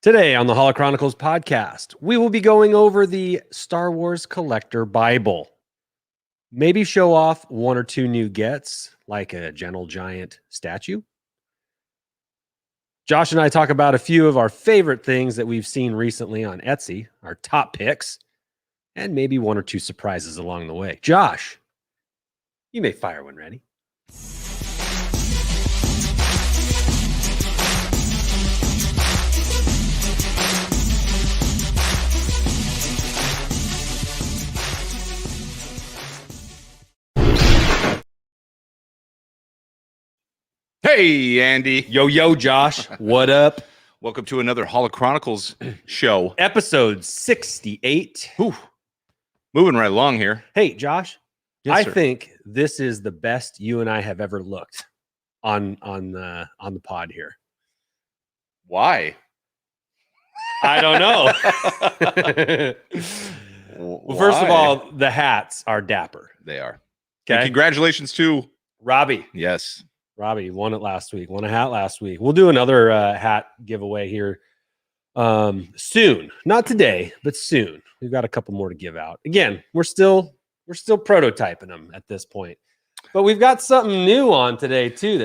Today on the Holo Chronicles podcast, we will be going over the Star Wars Collector Bible. Maybe show off one or two new gets, like a Gentle Giant statue. Josh and I talk about a few of our favorite things that we've seen recently on Etsy, our top picks, and maybe one or two surprises along the way. Josh, you may fire when ready. Hey, Andy. Yo, Josh. What up? Welcome to another Holo Chronicles show. Episode 68. Whew. Moving right along here. Hey, Josh. Yes, I sir. think this is the best you and I have ever looked on the pod here. Why? I don't know. Well, first of all, the hats are dapper. They are. Okay. And congratulations to Robbie. Yes. Robbie won it last week. Won a hat last week. We'll do another hat giveaway here soon. Not today, but soon. We've got a couple more to give out. Again, we're still prototyping them at this point. But we've got something new on today too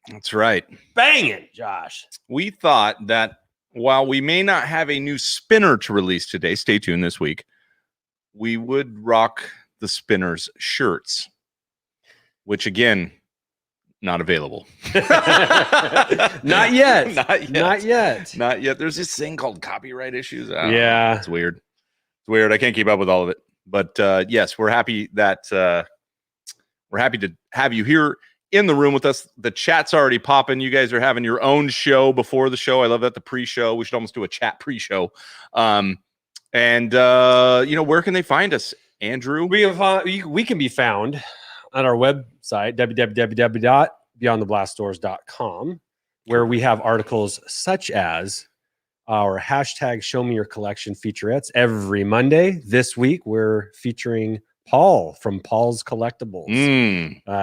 That's right. banging, Josh. We thought that while we may not have a new spinner to release today, stay tuned this week, we would rock the spinners shirts, which again, not available. Not yet. Not yet. Not yet. Not yet. There's this thing called copyright issues. I don't know. Yeah. It's weird. It's weird. I can't keep up with all of it. But yes, we're happy that we're happy to have you here in the room with us. The chat's already popping. You guys are having your own show before the show. I love that. The pre-show. We should almost do a chat pre-show. Where can they find us, Andrew? We can be found on our website, www.beyondtheblastdoors.com, where we have articles such as our hashtag Show Me Your Collection featurettes every Monday. This week, we're featuring Paul from Pauls Collectibles.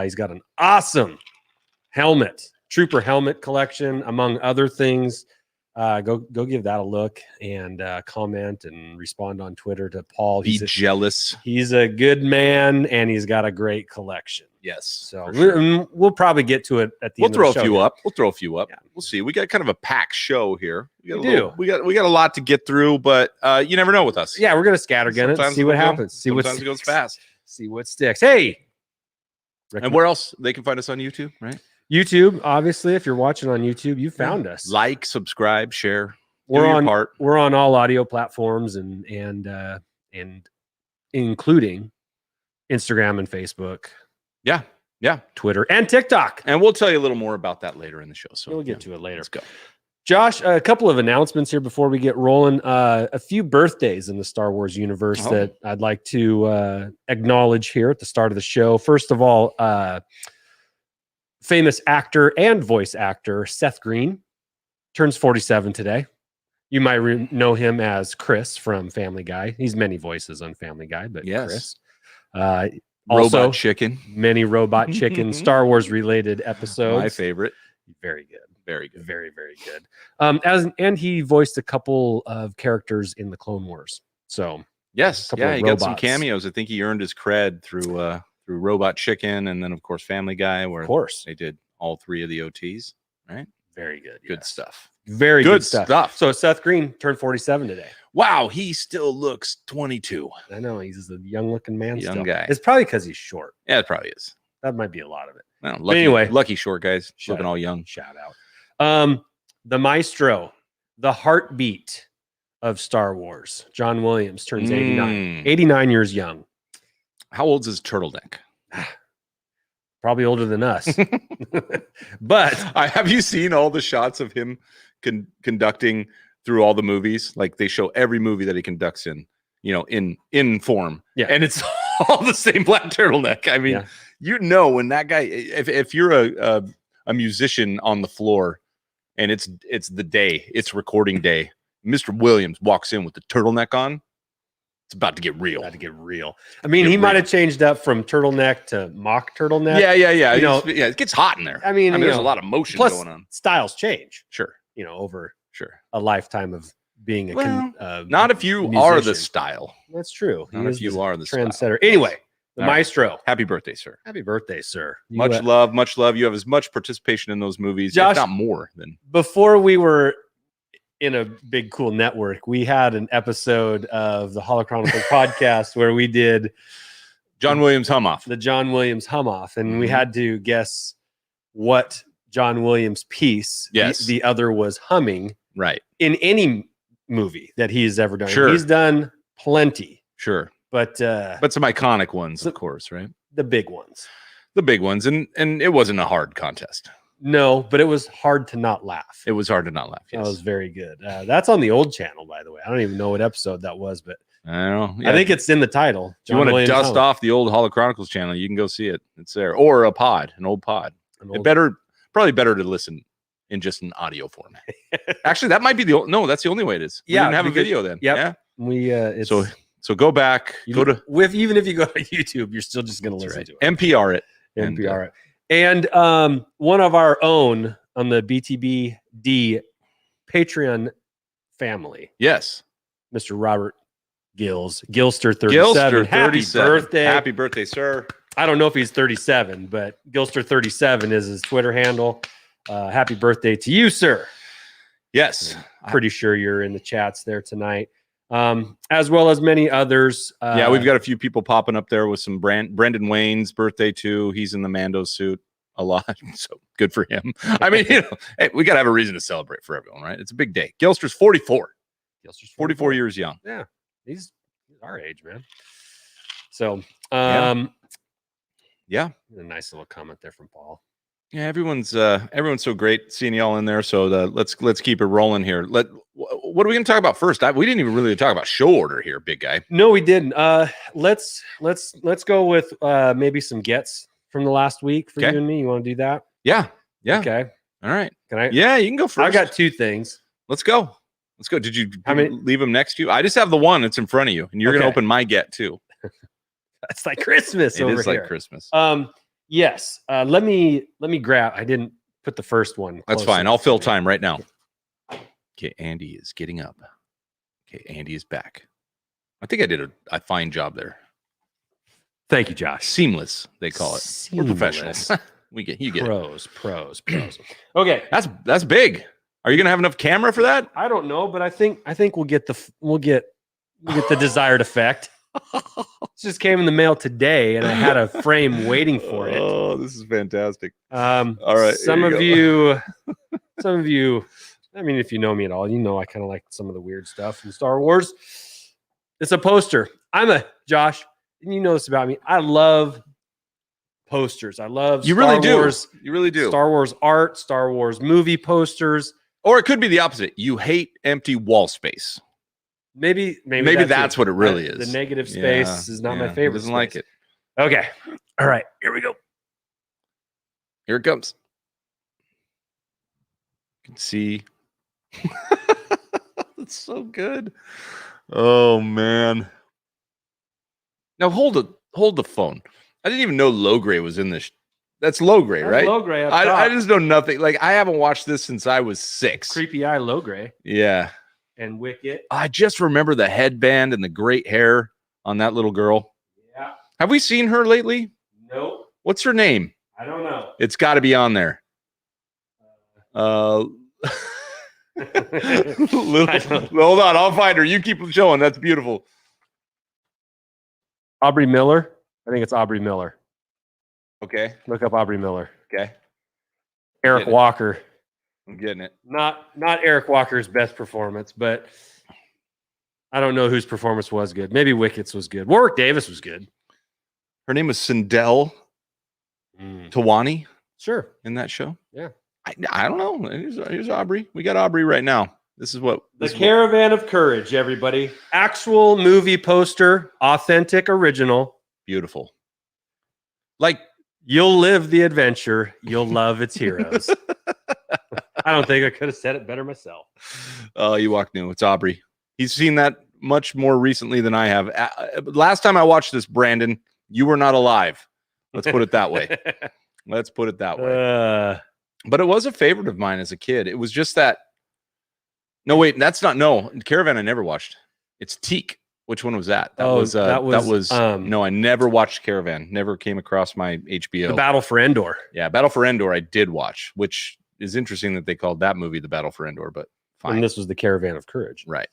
He's got an awesome helmet, trooper helmet collection, among other things. Go give that a look and comment and respond on Twitter to Paul. Be jealous. He's a good man and he's got a great collection. Yes. So sure. we'll probably get to it at the end of the show. We'll throw a few up. Yeah. We'll see. We got kind of a packed show here. We got a lot to get through, but you never know with us. Yeah, we're gonna scattergun it, see what happens. Sometimes it goes fast. See what sticks. Hey. And where else they can find us on YouTube, right? YouTube, obviously, if you're watching on YouTube, you found us. Like, subscribe, share. We're on all audio platforms and including Instagram and Facebook. Yeah. Twitter and TikTok. And we'll tell you a little more about that later in the show. So we'll get to it later. Let's go. Josh, a couple of announcements here before we get rolling. A few birthdays in the Star Wars universe that I'd like to acknowledge here at the start of the show. First of all, famous actor and voice actor Seth Green turns 47 today. You might know him as Chris from Family Guy. He's many voices on Family Guy, but yes. Chris. Robot Also, Chicken. Many Robot Chicken Star Wars related episodes. My favorite. Very good. Very good. Very, very good. And he voiced a couple of characters in the Clone Wars. So yes, he got some cameos. I think he earned his cred through Robot Chicken, and then of course Family Guy, where they did all three of the OTs. Right. Very good. Good stuff. Very good stuff. So Seth Green turned 47 today. Wow, he still looks 22. I know he's a young-looking man. Young guy. It's probably because he's short. Yeah, it probably is. That might be a lot of it. Well, lucky short guys, looking all young. Shout out. The maestro, the heartbeat of Star Wars, John Williams turns 89. 89 years young. How old's his turtleneck? Probably older than us. But have you seen all the shots of him conducting through all the movies? Like they show every movie that he conducts in, in form. Yeah. And it's all the same black turtleneck. I mean, when that guy, if you're a musician on the floor and it's the day, it's recording day, Mr. Williams walks in with the turtleneck on, it's about to get real. I mean, he might have changed up from turtleneck to mock turtleneck. Yeah. It gets hot in there. I mean, there's a lot of motion going on. Styles change. Sure. Over Sure. a lifetime of being Not if you are the style. That's true. Not if you are the trendsetter. style. Anyway, the All right. maestro. Happy birthday, sir. Happy birthday, sir. Much love, much love. You have as much participation in those movies, Josh, if not more than before we were in a big cool network. We had an episode of the Holo Chronicles podcast where we did John Williams hum off. The John Williams hum off, and we had to guess what John Williams piece the other was humming. Right. In any movie that he's ever done. Sure. He's done plenty. Sure. But some iconic ones, of course, right? The big ones. The big ones. And it wasn't a hard contest. No, but it was hard to not laugh. It was hard to not laugh. Yes. That was very good. That's on the old channel, by the way. I don't even know what episode that was, but I don't know. Yeah. I think it's in the title. If you want to dust off the old Holo Chronicles channel, you can go see it. It's there. Or an old pod. Probably better to listen in just an audio format. Actually, that might be that's the only way it is. We didn't have a video then. Yep. Yeah. So go back. Even if you go to YouTube, you're still just going to listen to it. NPR it. NPR it. And one of our own on the BTBD Patreon family. Yes. Mr. Robert Gilster 37. Happy birthday. Happy birthday, sir. I don't know if he's 37, but Gilster 37 is his Twitter handle. Happy birthday to you, sir. Yes. I'm pretty sure you're in the chats there tonight. As well as many others. We've got a few people popping up there with some Brendan Wayne's birthday too. He's in the Mando suit a lot, so good for him. I mean, hey, we got to have a reason to celebrate for everyone, right? It's a big day. Gilster's 44. Gilster's 44 years young. Yeah, he's our age, man. So, yeah, a nice little comment there from Paul. Yeah, everyone's so great seeing y'all in there. So let's keep it rolling here. What are we going to talk about first? We didn't even really talk about show order here, big guy. No, we didn't. Let's go with maybe some gets from the last week for you and me. You want to do that? Yeah. Okay. All right. Can I? Yeah, you can go first. I got two things. Let's go. Did you leave them next to you? I just have the one that's in front of you, and you're going to open my get too. It's like Christmas. It is like Christmas. Yes. Let me grab. I didn't put the first one. That's fine. I'll fill time right now. Okay, Andy is getting up. Okay, Andy is back. I think I did a fine job there. Thank you, Josh. Seamless, they call it. We're professionals. You get pros. Okay, that's big. Are you gonna have enough camera for that? I don't know, but I think we'll get the desired effect. It just came in the mail today, and I had a frame waiting for it. Oh, this is fantastic. All right, some of you. I mean, if you know me at all, you know I kind of like some of the weird stuff in Star Wars. It's a poster. Josh, and you know this about me. I love posters. I love You really do. Star Wars art, Star Wars movie posters. Or it could be the opposite. You hate empty wall space. Maybe that's what it really is. The negative space is not my favorite. Doesn't like it. Okay. All right. Here we go. Here it comes. You can see. That's so good. Oh man. Now hold the phone. I didn't even know Low Gray was in this. That's Low Gray, right? Low Gray. I just know nothing. Like I haven't watched this since I was 6. Creepy Eye Low Gray. Yeah. And Wicket. I just remember the headband and the great hair on that little girl. Yeah. Have we seen her lately? Nope. What's her name? I don't know. It's got to be on there. Hold on, I'll find her. You keep showing. That's beautiful. Aubrey Miller. I think it's Aubrey Miller. Okay. Look up Aubrey Miller. Okay. Eric Walker. I'm getting it. Not Eric Walker's best performance, but I don't know whose performance was good. Maybe Wicket's was good. Warwick Davis was good. Her name was Sindel Tawani. Sure. In that show. Yeah. I don't know. Here's Aubrey. We got Aubrey right now. This is what the Caravan of Courage, everybody. Actual movie poster, authentic, original. Beautiful. Like you'll live the adventure. You'll love its heroes. I don't think I could have said it better myself. Oh, you walk new. It's Aubrey. He's seen that much more recently than I have. Last time I watched this, Brandon, you were not alive. Let's put it that way. But it was a favorite of mine as a kid. It was just that No, wait, that's not Caravan. I never watched. It's Teak. Which one was that? That was no, I never watched Caravan. Never came across my HBO. The Battle for Endor. Yeah, Battle for Endor I did watch, which is interesting that they called that movie The Battle for Endor, but fine. And this was the Caravan of Courage. Right.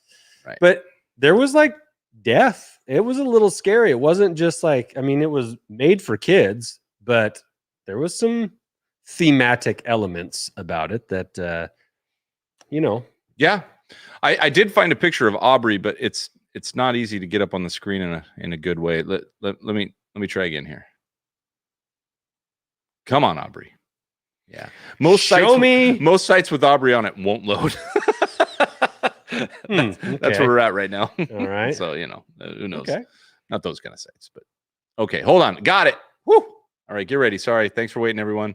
But there was like death. It was a little scary. It wasn't just like, I mean, it was made for kids, but there was some thematic elements about it that Yeah. I did find a picture of Aubrey, but it's not easy to get up on the screen in a good way. Let me try again here. Come on, Aubrey. Yeah. Most sites with Aubrey on it won't load. That's where we're at right now. All right. So, who knows? Okay. Not those kind of sites, but okay. Hold on. Got it. Woo. All right. Get ready. Sorry. Thanks for waiting, everyone.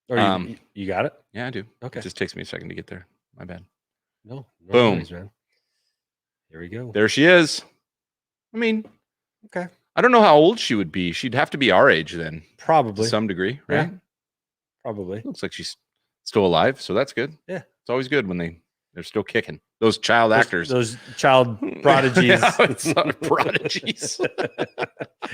You got it? Yeah, I do. Okay. It just takes me a second to get there. My bad. No Boom. worries, man. There we go. There she is. I mean, okay. I don't know how old she would be. She'd have to be our age then. Probably. To some degree, right? Yeah, probably. Looks like she's still alive, so that's good. Yeah. It's always good when they're still kicking. Those child actors. Those child prodigies. Prodigies.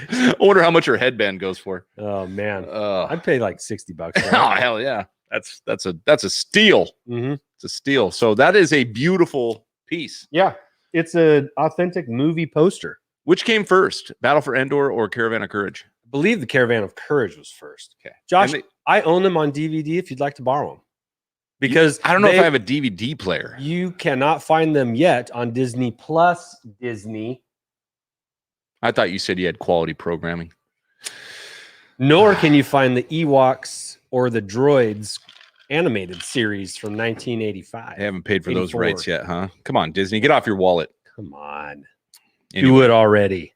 I wonder how much her headband goes for. Oh man. I'd pay like $60. Right? Oh hell yeah. That's a steal. Mm-hmm. It's a steal. So that is a beautiful piece. Yeah. It's an authentic movie poster. Which came first, Battle for Endor or Caravan of Courage? I believe the Caravan of Courage was first. Okay. Josh, I own them on DVD if you'd like to borrow them. Because I don't know if I have a DVD player. You cannot find them yet on Disney Plus. Disney. I thought you said you had quality programming. Nor can you find the Ewoks or the Droids animated series from 1985. They haven't paid for those rights yet, huh? Come on, Disney, get off your wallet. Come on. Anyway. Do it already.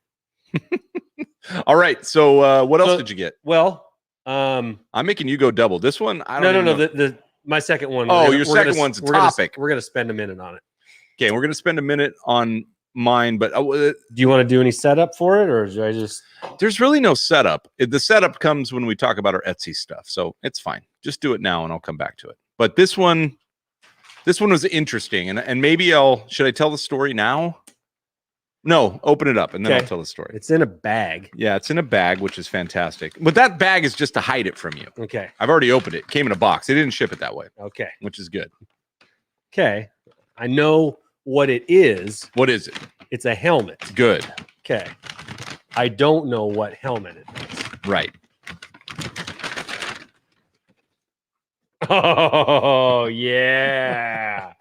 All right. So what else did you get? Well, I'm making you go double. This one, I don't know. My second one. Oh, your second one's a topic. We're going to spend a minute on it. Okay, we're going to spend a minute on mine, but do you want to do any setup for it, or should I just? There's really no setup. The setup comes when we talk about our Etsy stuff, so it's fine. Just do it now, and I'll come back to it. But this one was interesting, and maybe should I tell the story now? No, open it up, and then I'll tell the story. It's in a bag. Yeah, it's in a bag, which is fantastic. But that bag is just to hide it from you. Okay. I've already opened it. It came in a box. They didn't ship it that way. Okay. Which is good. Okay. I know what it is. What is it? It's a helmet. Good. Okay. I don't know what helmet it is. Right. Oh, yeah.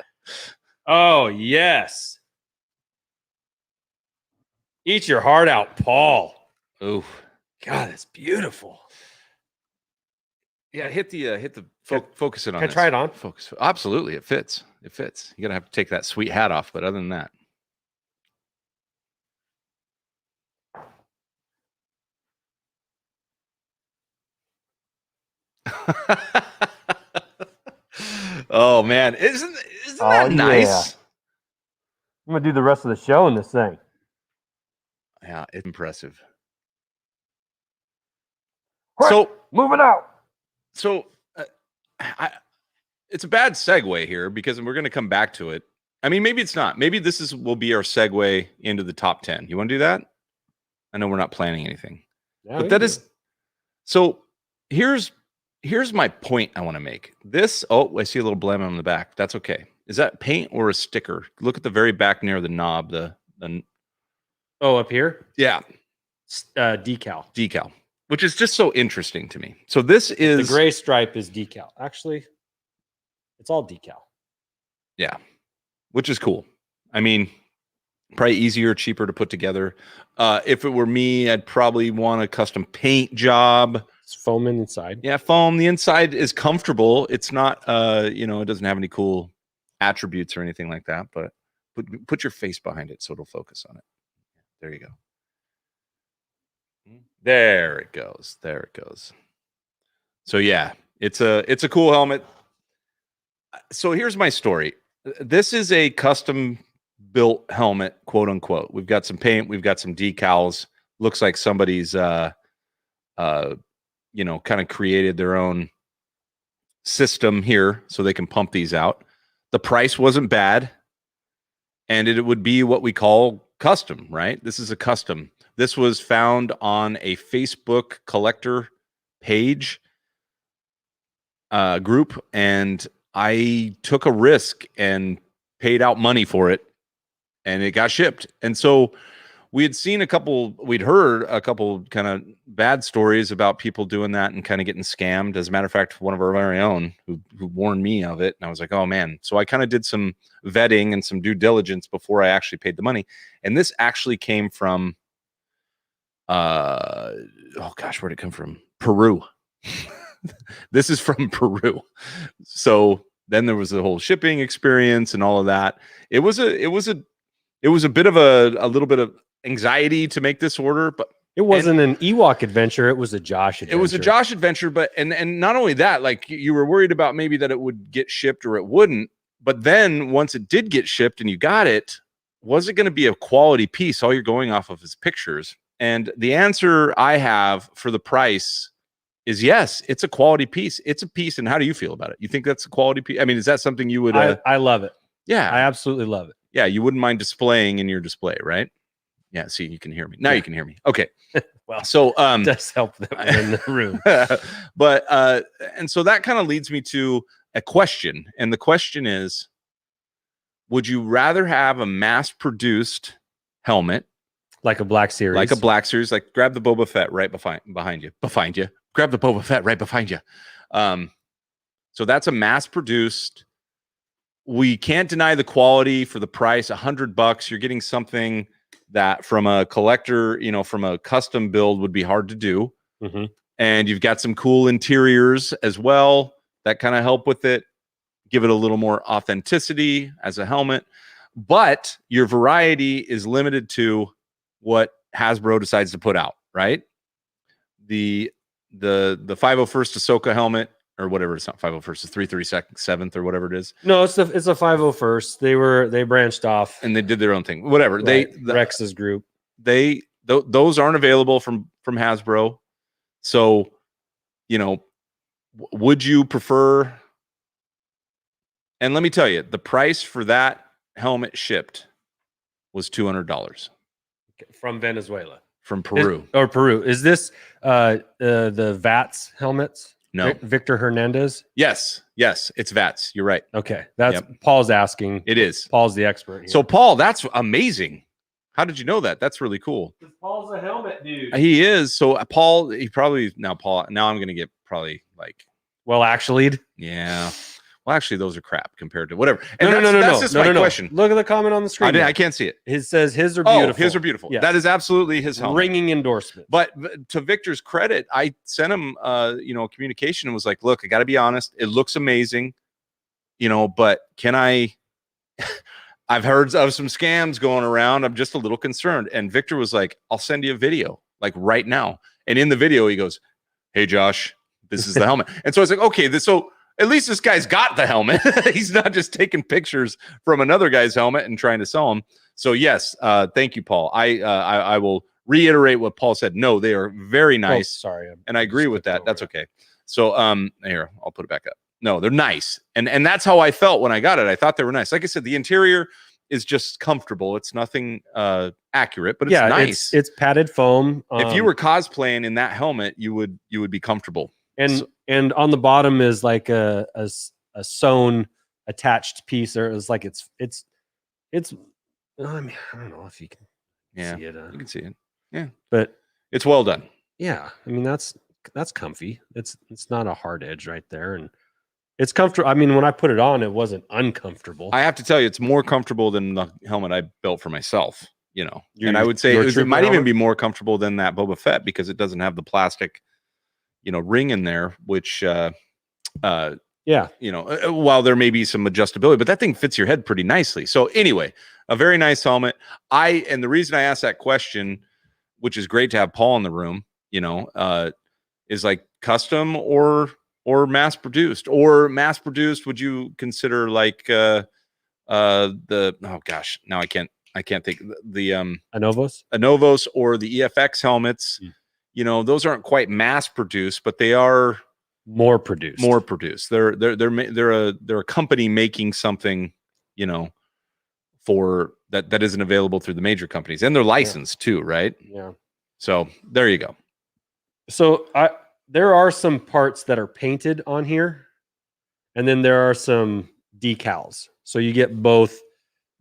Oh, yes. Eat your heart out, Paul. Oh, God, it's beautiful. Yeah, hit the focus it on. Can I try it on? Focus. Absolutely, it fits. It fits. You're gonna have to take that sweet hat off, but other than that. Oh man, isn't that nice? Yeah. I'm gonna do the rest of the show in this thing. Yeah, it's impressive. Quick, so moving out. So it's a bad segue here because we're going to come back to it. I mean, maybe it's not. Maybe this will be our segue into the top 10. You want to do that? I know we're not planning anything, but that is. So here's my point I want to make. This. Oh, I see a little blem on the back. That's okay. Is that paint or a sticker? Look at the very back near the knob. The Oh, up here? Yeah. Decal. Which is just so interesting to me. So this is... The gray stripe is decal. Actually, it's all decal. Yeah. Which is cool. I mean, probably easier, cheaper to put together. If it were me, I'd probably want a custom paint job. It's foam inside. Yeah, foam. The inside is comfortable. It's not, it doesn't have any cool attributes or anything like that, but put your face behind it so it'll focus on it. There you go. There it goes. There it goes. So yeah, it's a cool helmet. So here's my story. This is a custom built helmet, quote unquote. We've got some paint, we've got some decals. Looks like somebody's kind of created their own system here so they can pump these out. the price wasn't bad, and it would be what we call custom, right? This is a custom. This was found on a Facebook collector page group, and I took a risk and paid out money for it, and it got shipped. And so we'd heard a couple kind of bad stories about people doing that and kind of getting scammed. As a matter of fact, one of our very own who warned me of it. And I was like, oh man. So I kind of did some vetting and some due diligence before I actually paid the money. And this actually came from, oh gosh, where'd it come from? Peru. This is from Peru. So then there was the whole shipping experience and all of that. It was a bit of a little bit of anxiety to make this order, but it wasn't an Ewok adventure. It was a Josh adventure. It was a Josh adventure, but and not only that, like you were worried about maybe that it would get shipped or it wouldn't. But then once it did get shipped and you got it, was it going to be a quality piece? All you're going off of is pictures. And the answer I have for the price is yes, it's a quality piece. It's a piece. And how do you feel about it? You think that's a quality piece? I mean, is that something you would? I love it. Yeah, I absolutely love it. Yeah, you wouldn't mind displaying in your display, right? Yeah, see, you can hear me. Now you can hear me. Okay. Well, so it does help that we're in the room. But and so that kind of leads me to a question. And the question is, would you rather have a mass-produced helmet? Like a Black Series. Like a Black Series, like grab the Boba Fett right behind you. Grab the Boba Fett right behind you. So that's a mass-produced. We can't deny the quality for the price. $100. You're getting something that from a collector, from a custom build would be hard to do. Mm-hmm. And you've got some cool interiors as well that kind of help with it, give it a little more authenticity as a helmet. But your variety is limited to what Hasbro decides to put out, right? The 501st Ahsoka helmet, or whatever, it's not 501st, it's 337th or whatever it is. No, it's a 501st. They branched off and they did their own thing. Whatever. Right. Rex's group. Those aren't available from Hasbro. So, would you prefer? And let me tell you, the price for that helmet shipped was $200 from Venezuela, from Peru, or Peru. Is this the Vats helmets? No. Victor Hernandez? Yes, it's Vats. You're right. Okay. That's Paul's asking. It is. Paul's the expert here. So, Paul, that's amazing. How did you know that? That's really cool. Paul's a helmet dude. He is. So, Paul, now I'm going to get probably like. Well, actually. Yeah. Well, actually, those are crap compared to whatever. And no. That's just my question. Look at the comment on the screen. I can't see it. It says his are beautiful. Oh, his are beautiful. Yes. That is absolutely his helmet. Ringing endorsement. But to Victor's credit, I sent him, a communication and was like, "Look, I got to be honest. It looks amazing, but can I?" I've heard of some scams going around. I'm just a little concerned. And Victor was like, "I'll send you a video, like right now." And in the video, he goes, "Hey, Josh, this is the helmet." And so I was like, "Okay, so." At least this guy's got the helmet. He's not just taking pictures from another guy's helmet and trying to sell them. So yes, thank you, Paul. I will reiterate what Paul said. No, they are very nice. Oh, sorry, and I agree with that. That's okay. So here, I'll put it back up. No, they're nice, and that's how I felt when I got it. I thought they were nice. Like I said, the interior is just comfortable. It's nothing accurate, but it's nice. It's padded foam. If you were cosplaying in that helmet, you would be comfortable. And on the bottom is like a sewn attached piece, or it's like it's. I mean, I don't know if you can see it. You can see it. Yeah, but it's well done. Yeah, I mean that's comfy. It's not a hard edge right there, and it's comfortable. I mean, when I put it on, it wasn't uncomfortable. I have to tell you, it's more comfortable than the helmet I built for myself. And I would say it might even be more comfortable than that Boba Fett because it doesn't have the plastic. Ring in there, which, while there may be some adjustability, but that thing fits your head pretty nicely. So anyway, a very nice helmet. And the reason I asked that question, which is great to have Paul in the room, is like custom or mass produced. Or mass produced, would you consider like now I can't think the Anovos or the EFX helmets. Those aren't quite mass produced, but they are more produced. They're a company making something, you know, for that isn't available through the major companies, and they're licensed too, right? Yeah. So there you go. So there are some parts that are painted on here, and then there are some decals. So you get both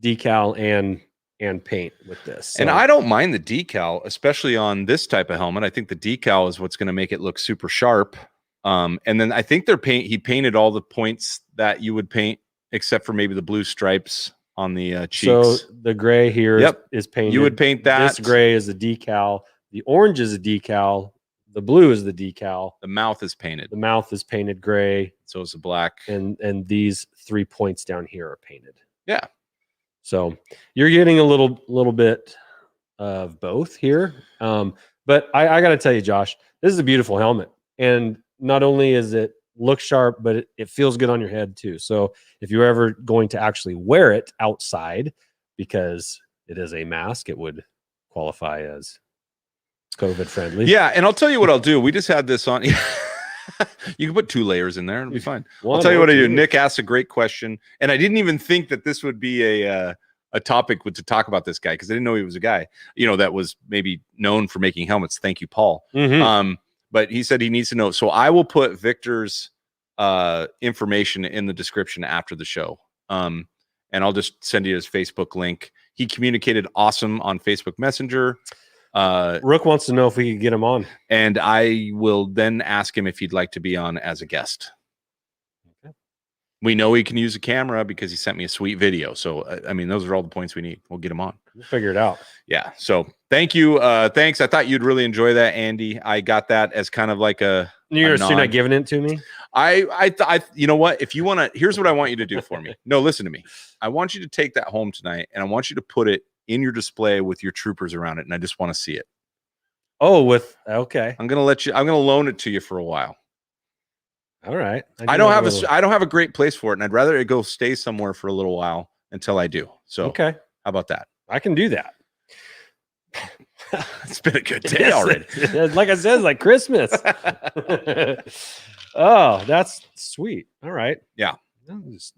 decal and paint with this. So. And I don't mind the decal, especially on this type of helmet. I think the decal is what's going to make it look super sharp. And then I think he painted all the points that you would paint, except for maybe the blue stripes on the cheeks. So the gray here is painted. You would paint that. This gray is a decal. The orange is a decal. The blue is the decal. The mouth is painted. The mouth is painted gray. So is the black. And these 3 points down here are painted. Yeah. So you're getting a little bit of both here. But I got to tell you, Josh, this is a beautiful helmet. And not only is it look sharp, but it feels good on your head too. So if you're ever going to actually wear it outside, because it is a mask, it would qualify as COVID friendly. Yeah. And I'll tell you what I'll do. We just had this on. You can put 2 layers in there. It'll be fine. I'll tell you what I do. Nick asked a great question. And I didn't even think that this would be a topic to talk about this guy, because I didn't know he was a guy, you know, that was maybe known for making helmets. Thank you, Paul. Mm-hmm. But he said he needs to know. So I will put Victor's information in the description after the show. And I'll just send you his Facebook link. He communicated awesome on Facebook Messenger. Rook wants to know if we could get him on. And I will then ask him if he'd like to be on as a guest. Okay. We know he can use a camera because he sent me a sweet video. So, I mean, those are all the points we need. We'll get him on. We'll figure it out. Yeah. So thank you. Thanks. I thought you'd really enjoy that, Andy. I got that as kind of like a You're not giving it to me? I you know what? If you want to, here's what I want you to do for me. No, listen to me. I want you to take that home tonight, and I want you to put it in your display with your troopers around it, and I just want to see it. Oh, okay. I'm gonna loan it to you for a while. All right. I don't have a great place for it, and I'd rather it go stay somewhere for a little while until I do. So okay. How about that? I can do that. It's been a good day already. Like I said, it's like Christmas. Oh, that's sweet. All right. Yeah. That just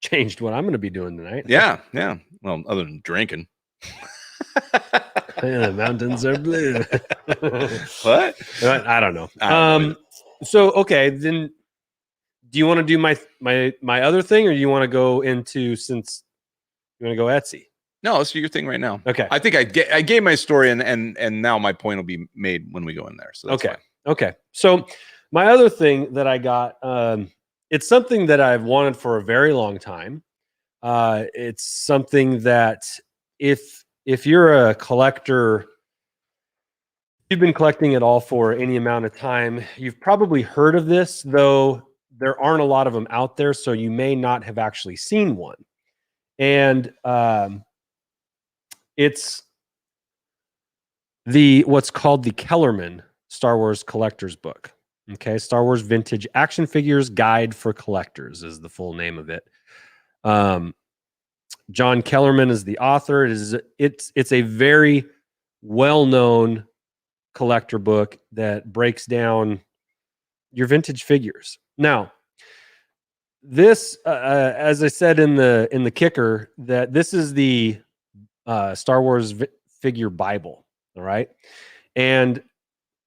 changed what I'm going to be doing tonight. Yeah. Yeah. Well, other than drinking. The mountains are blue. What? I don't know. So, okay, then do you want to do my other thing, or do you want to go into, since you want to go Etsy? No, let's do your thing right now. Okay. I think I gave my story, and now my point will be made when we go in there. So that's okay. Fine. Okay. So my other thing that I got, it's something that I've wanted for a very long time. It's something that if you're a collector, you've been collecting it all for any amount of time, you've probably heard of this, though there aren't a lot of them out there, so you may not have actually seen one. And it's what's called the Kellerman Star Wars Collector's Book. Okay, Star Wars Vintage Action Figures Guide for Collectors is the full name of it. John Kellerman is the author. It's a very well-known collector book that breaks down your vintage figures. Now, this, as I said in the kicker, that this is the Star Wars figure Bible. All right, and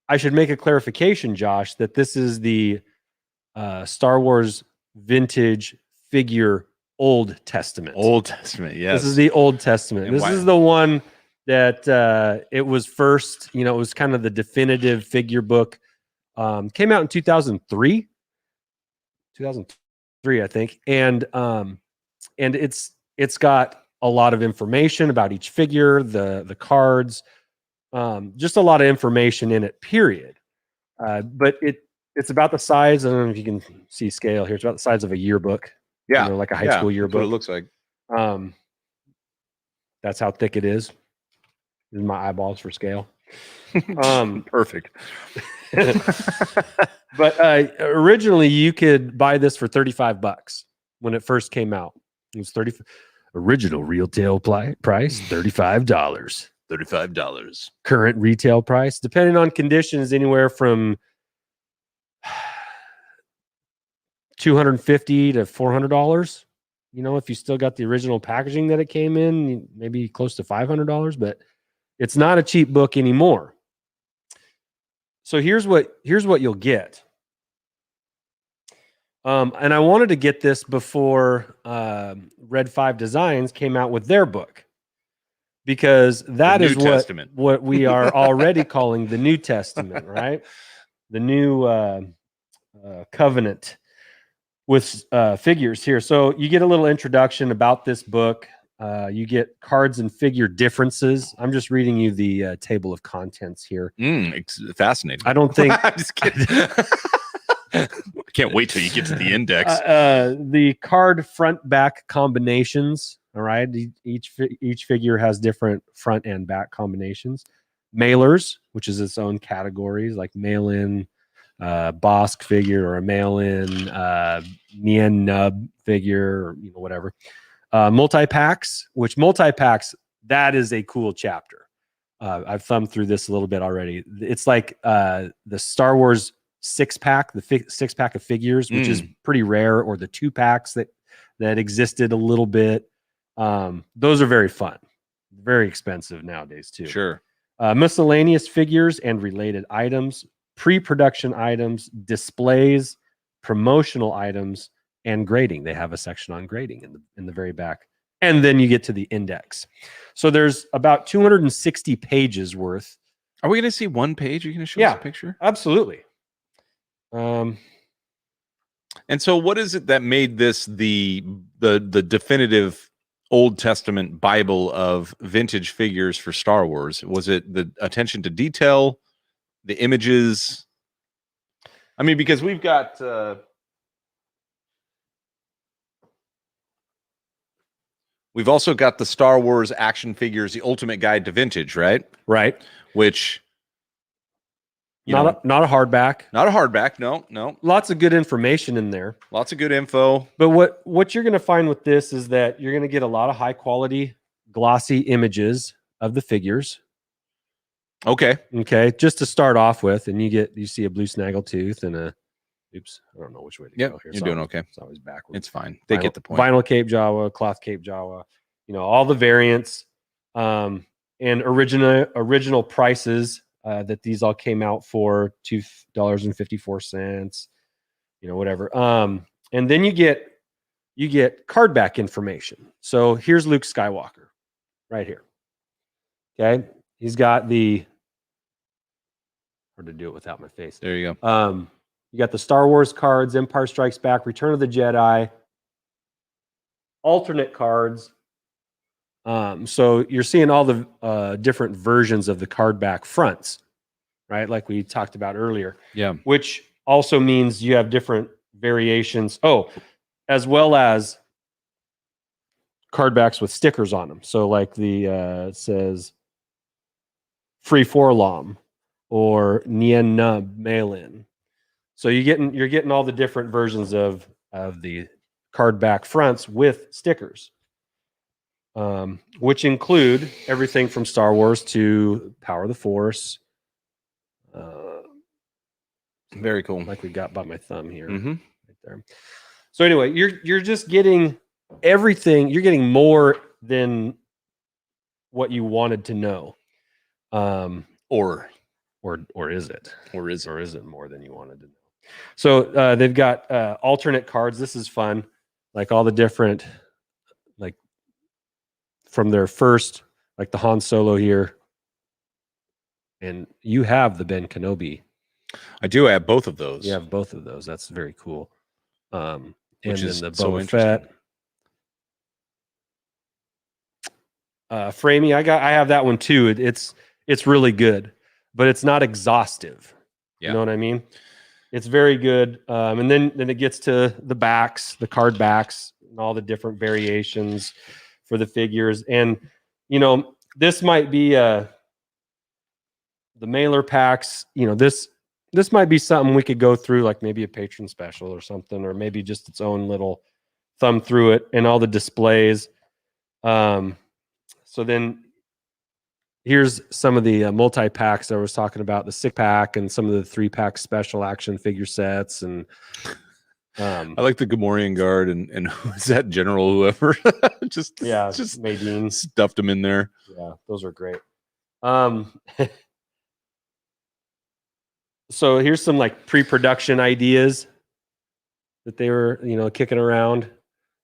I should make a clarification, Josh, that this is the Star Wars vintage figure Old Testament. Old Testament, yes. This is the Old Testament. And this is the one that it was first, it was kind of the definitive figure book. Came out in 2003, I think. And it's got a lot of information about each figure, the cards, just a lot of information in it, period. But it's about the size. I don't know if you can see scale here. It's about the size of a yearbook. Yeah. Like a high school yearbook. That's what it looks like. That's how thick it is. This is my eyeballs for scale. Perfect. But originally you could buy this for $35 when it first came out. It was original retail price, $35. $35. Current retail price, depending on conditions, anywhere from $250 to $400. You know, if you still got the original packaging that it came in, maybe close to $500, but it's not a cheap book anymore. So here's what you'll get. And I wanted to get this before Red 5 Designs came out with their book, because that is what we are already calling the New Testament, right? The new covenant with figures here. So you get a little introduction about this book. You get cards and figure differences. I'm just reading you the table of contents here. It's fascinating. I don't think. I'm just kidding. I can't wait till you get to the index. The card front back combinations. All right, each figure has different front and back combinations. Mailers, which is its own categories, like mail-in Bosk figure, or a mail-in Nien Nub figure, or whatever. Multi-packs, that is a cool chapter. I've thumbed through this a little bit already. It's like the Star Wars 6-pack, the 6-pack of figures, which is pretty rare, or the 2-packs that existed a little bit. Those are very fun, very expensive nowadays too. Sure. Miscellaneous figures and related items, pre-production items, displays, promotional items, and grading. They have a section on grading in the very back. And then you get to the index. So there's about 260 pages worth. Are we going to see one page? Are you going to show us a picture? Absolutely. And so what is it that made this the definitive Old Testament Bible of vintage figures for Star Wars? Was it the attention to detail, the images? I mean, because we've got we've also got the Star Wars action figures, the Ultimate Guide to Vintage, right? Right. Which not a hardback. Not a hardback. No. Lots of good information in there. Lots of good info. But what you're going to find with this is that you're going to get a lot of high quality, glossy images of the figures. Okay. Just to start off with, and you see a blue snaggletooth and a. Oops, I don't know which way to go here. You're doing okay. It's always backwards. It's fine. They get the point. Vinyl Cape Jawa, cloth Cape Jawa, all the variants, and original prices that these all came out for $2.54, whatever. And then you get card back information. So here's Luke Skywalker right here. Okay. He's got hard to do it without my face. There you go. You got the Star Wars cards, Empire Strikes Back, Return of the Jedi, alternate cards. So you're seeing all the different versions of the card back fronts, right? Like we talked about earlier. Yeah. Which also means you have different variations. Oh, as well as card backs with stickers on them. So like it says Free Forlom or Nien Nub mail-in. So you're getting all the different versions of the card back fronts with stickers, which include everything from Star Wars to Power of the Force. Very cool. Like we got by my thumb here, right there. So anyway, you're just getting everything. You're getting more than what you wanted to know, or is it? Or is it more than you wanted to know? So they've got alternate cards. This is fun. Like all the different, like from their first, like the Han Solo here. And you have the Ben Kenobi. I do have both of those. You have both of those. That's very cool. And Which then is the so Boba Fett. Framey, I have that one too. It's really good, but it's not exhaustive. Yeah. You know what I mean? It's very good. And then it gets to the backs, the card backs, and all the different variations for the figures. And, this might be the mailer packs. This might be something we could go through, like maybe a patron special or something, or maybe just its own little thumb through it and all the displays. So then here's some of the multi-packs I was talking about, the 6-pack and some of the 3-pack special action figure sets. And I like the Gamorrean guard and who's that general? Whoever just Maydeen stuffed him in there. Yeah, those are great. So here's some like pre-production ideas that they were, kicking around.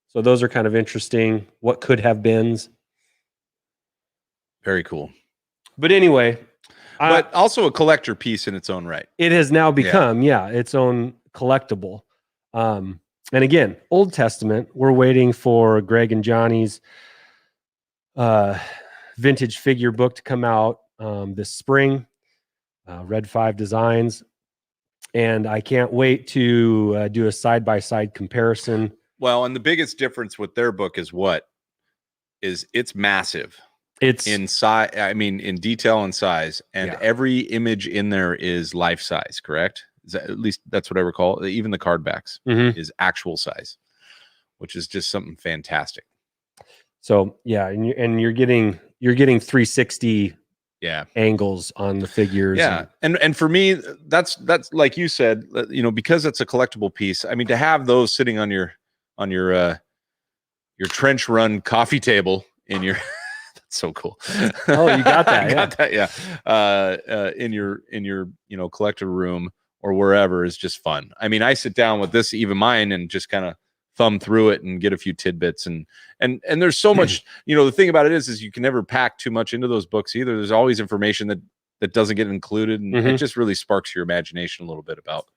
So those are kind of interesting. What could have beens. Very cool. But anyway, but also a collector piece in its own right. It has now become, its own collectible. And again, Old Testament, we're waiting for Greg and Johnny's vintage figure book to come out this spring, Red 5 Designs. And I can't wait to do a side-by-side comparison. Well, and the biggest difference with their book is it's massive. It's in size, in detail and size, and every image in there is life size, correct? At least that's what I recall. Even the card backs is actual size, which is just something fantastic. So and you're getting 360 angles on the figures. Yeah, and for me, that's like you said, because it's a collectible piece. I mean, to have those sitting on your trench run coffee table in your so cool. Oh, you got that. Got that, yeah. In your collector room or wherever is just fun. I mean, I sit down with this, even mine, and just kind of thumb through it and get a few tidbits. And there's so much, the thing about it is you can never pack too much into those books either. There's always information that doesn't get included. And it just really sparks your imagination a little bit about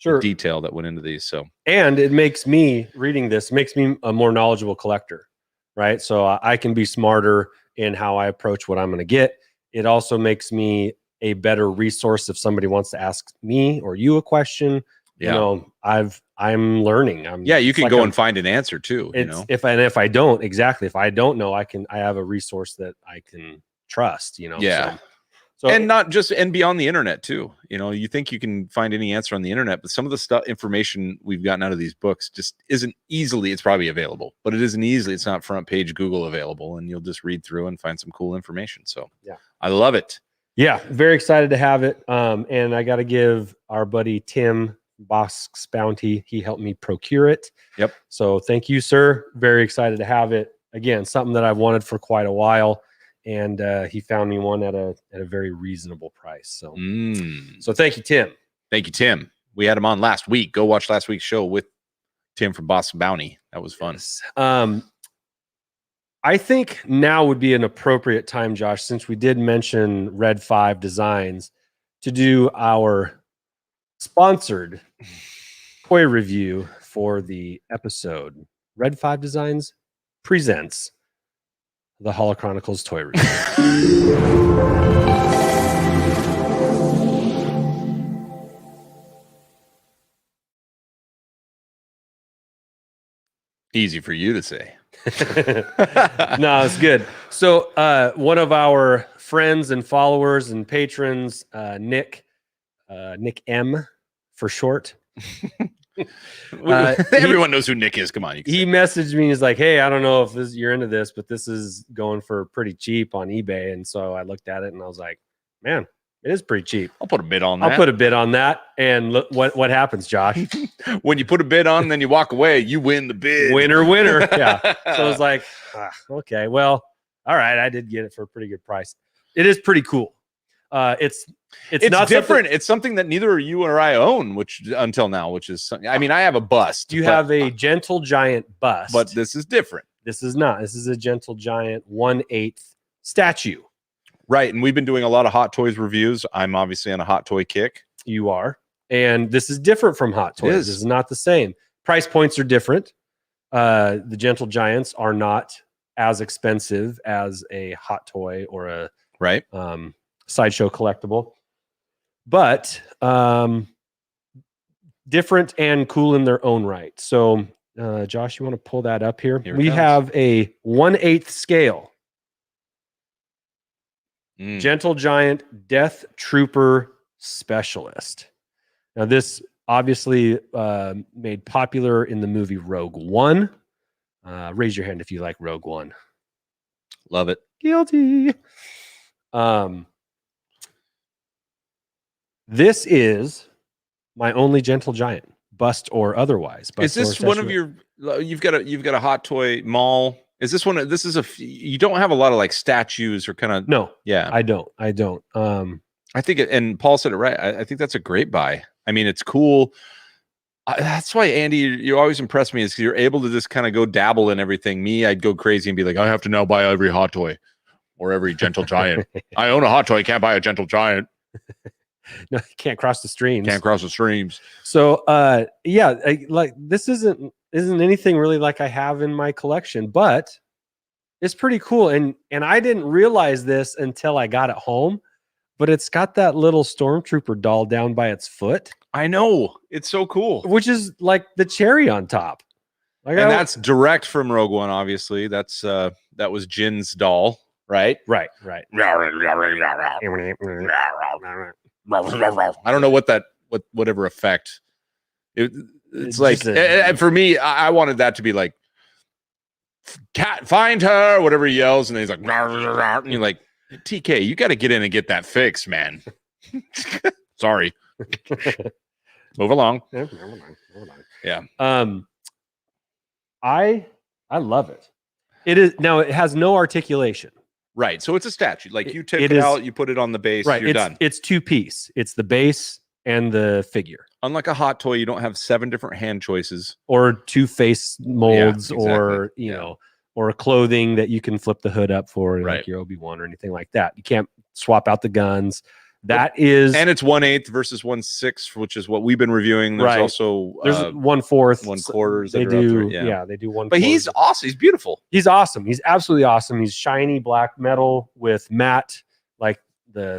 the detail that went into these. So, and it makes me a more knowledgeable collector, right? So I can be smarter in how I approach what I'm going to get. It also makes me a better resource if somebody wants to ask me or you a question. I'm learning. You can go and find an answer too. If I don't know, I have a resource that I can trust. So and not just beyond the internet too. You think you can find any answer on the internet, but some of the information we've gotten out of these books just isn't easily. It's probably available, but it isn't easily. It's not front page Google available, and you'll just read through and find some cool information. So I love it. Yeah, very excited to have it. And I got to give our buddy Tim Bosk's Bounty. He helped me procure it. Yep. So thank you, sir. Very excited to have it. Again, something that I've wanted for quite a while. And he found me one at a very reasonable price. So, so thank you, Tim. Thank you, Tim. We had him on last week. Go watch last week's show with Tim from Boss Bounty. That was fun. Yes. I think now would be an appropriate time, Josh, since we did mention Red 5 Designs, to do our sponsored toy review for the episode. Red 5 Designs presents the Holo Chronicles toy review. Easy for you to say. No, it's good. So one of our friends and followers and patrons, Nick M for short. Everyone knows who Nick is. Come on. He messaged me. He's like, "Hey, I don't know if you're into this, but this is going for pretty cheap on eBay." And so I looked at it and I was like, "Man, it is pretty cheap. I'll put a bid on that." I'll put a bid on that. And look what happens, Josh. When you put a bid on, then you walk away, you win the bid. Winner. Yeah. So I was like, okay, well, all right. I did get it for a pretty good price. It is pretty cool. It's not different. It's something that neither you or I own, which until now, which is something. I mean, I have a bust. You have a Gentle Giant bust, but this is different. This is not. This is a Gentle Giant 1/8 statue. Right, and we've been doing a lot of Hot Toys reviews. I'm obviously on a Hot Toy kick. You are, and this is different from Hot Toys. This is not the same. Price points are different. The Gentle Giants are not as expensive as a Hot Toy or a sideshow collectible, but different and cool in their own right. So, Josh, you want to pull that up here? We have a 1/8 scale. Gentle Giant Death Trooper Specialist. Now, this obviously made popular in the movie Rogue One. Raise your hand if you like Rogue One. Love it. Guilty. This is my only Gentle Giant. bust or otherwise. Is this one of your? You've got a Hot Toy mall. Is this one? This is you don't have a lot of like statues or kind of. No, yeah, I don't. I think and Paul said it right. I think that's a great buy. I mean, it's cool. That's why, Andy, you always impress me is you're able to just kind of go dabble in everything. Me, I'd go crazy and be like, I have to now buy every Hot Toy or every Gentle Giant. I own a Hot Toy, can't buy a Gentle Giant. No, can't cross the streams. Can't cross the streams. So, yeah, like this isn't anything really like I have in my collection, but it's pretty cool. And I didn't realize this until I got it home, but it's got that little Stormtrooper doll down by its foot. I know, it's so cool, which is like the cherry on top. Like, and that's direct from Rogue One. Obviously, that's that was Jin's doll, right? Right. I don't know what whatever effect. It's like and for me, I wanted that to be like, cat, find her, whatever he yells, and then he's like, and you're like, TK, you got to get in and get that fixed, man. Sorry. Move along. Yeah. I love it. It is now. It has no articulation. Right. So it's a statue. Like you take it out, you put it on the base. Right. You're done. It's two piece. It's the base and the figure. Unlike a Hot Toy, you don't have 7 different hand choices or 2 face molds, yeah, exactly. or you know, or clothing that you can flip the hood up for, right. like your Obi-Wan or anything like that. You can't swap out the guns. That is, and it's 1/8 versus 1/6, which is what we've been reviewing. There's also there's 1/4, 1/4. They do, yeah, they do 1/4. But he's awesome. He's beautiful. He's awesome. He's absolutely awesome. He's shiny black metal with matte, like the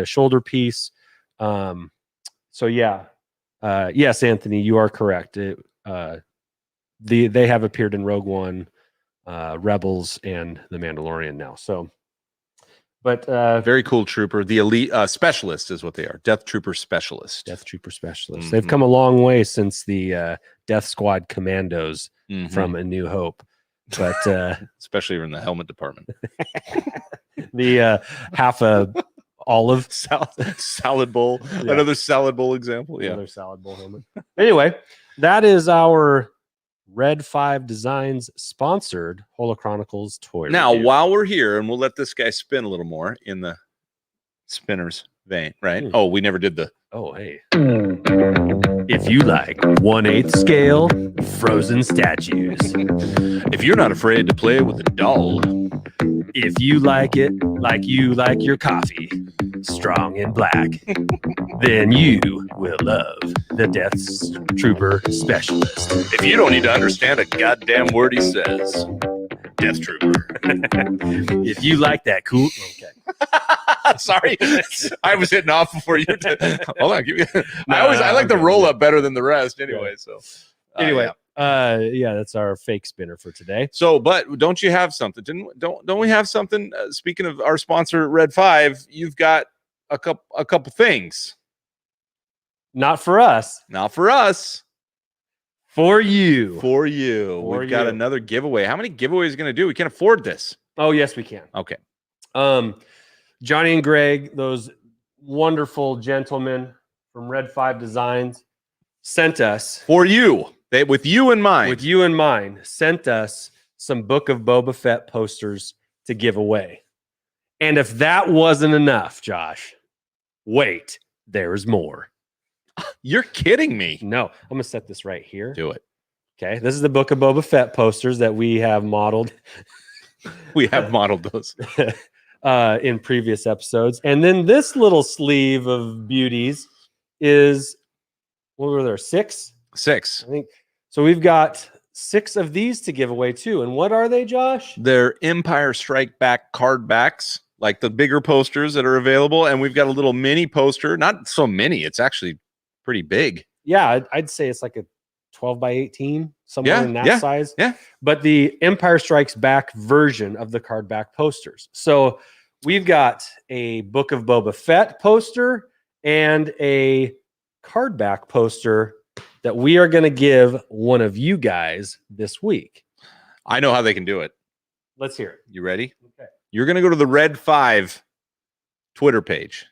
shoulder piece. So yeah, yes, Anthony, you are correct. They have appeared in Rogue One, Rebels, and The Mandalorian now. So. But very cool trooper. The elite specialist is what they are. Death Trooper specialist. Death Trooper specialist. Mm-hmm. They've come a long way since the Death Squad Commandos from A New Hope. But especially in the helmet department. The half a olive salad bowl. Yeah. Another salad bowl example. Yeah. Another salad bowl helmet. Anyway, that is our Red 5 Designs sponsored Holochronicles toy now review. While we're here, and we'll let this guy spin a little more in the spinner's vein, right? Oh, we never did the hey, if you like 1/8 scale frozen statues, if you're not afraid to play with a doll, if you like it like you like your coffee strong and black, then you will love the Death Trooper specialist. If you don't need to understand a goddamn word he says, Death Trooper. If you like that cool, okay. Sorry, I was hitting off before you did. Hold on, I like the roll up better than the rest. Anyway, so anyway. Yeah, that's our fake spinner for today. So, but don't you have something? Don't we have something? Speaking of our sponsor, Red 5, you've got a couple things. Not for us. Not for us. For you. For you. We've got another giveaway. How many giveaways are we going to do? We can't afford this. Oh, yes, we can. Okay. Johnny and Greg, those wonderful gentlemen from Red 5 Designs, sent us for you. With you in mind, sent us some Book of Boba Fett posters to give away. And if that wasn't enough, Josh, wait, there's more. You're kidding me. No, I'm going to set this right here. Do it. Okay, this is the Book of Boba Fett posters that we have modeled. We have modeled those in previous episodes. And then this little sleeve of beauties is, what were there, 6? 6. I think so. We've got 6 of these to give away too. And what are they, Josh? They're Empire Strike Back card backs, like the bigger posters that are available. And we've got a little mini poster. Not so mini. It's actually pretty big. Yeah, I'd say it's like a 12 by 18, somewhere in that size. Yeah. But the Empire Strikes Back version of the card back posters. So we've got a Book of Boba Fett poster and a card back poster that we are going to give one of you guys this week. I know how they can do it. Let's hear it. You ready? Okay. You're going to go to the Red 5 Twitter page,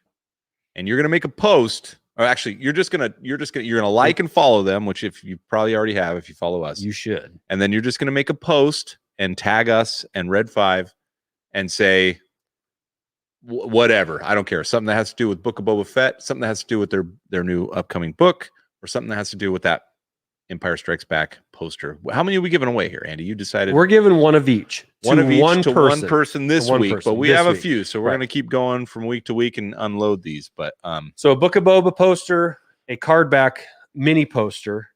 and you're going to make a post Or actually, you're gonna like and follow them, which if you probably already have, if you follow us, You should. and then you're just gonna make a post and tag us and Red 5 and say whatever. I don't care. Something that has to do with Book of Boba Fett, something that has to do with their new upcoming book, or something that has to do with that Empire Strikes Back poster. How many are we giving away here, Andy? You decided We're giving one of each. one person this one week, person but we this have a week. few, so we're going to keep going from week to week and unload these. But so a Book of Boba poster, a cardback mini poster,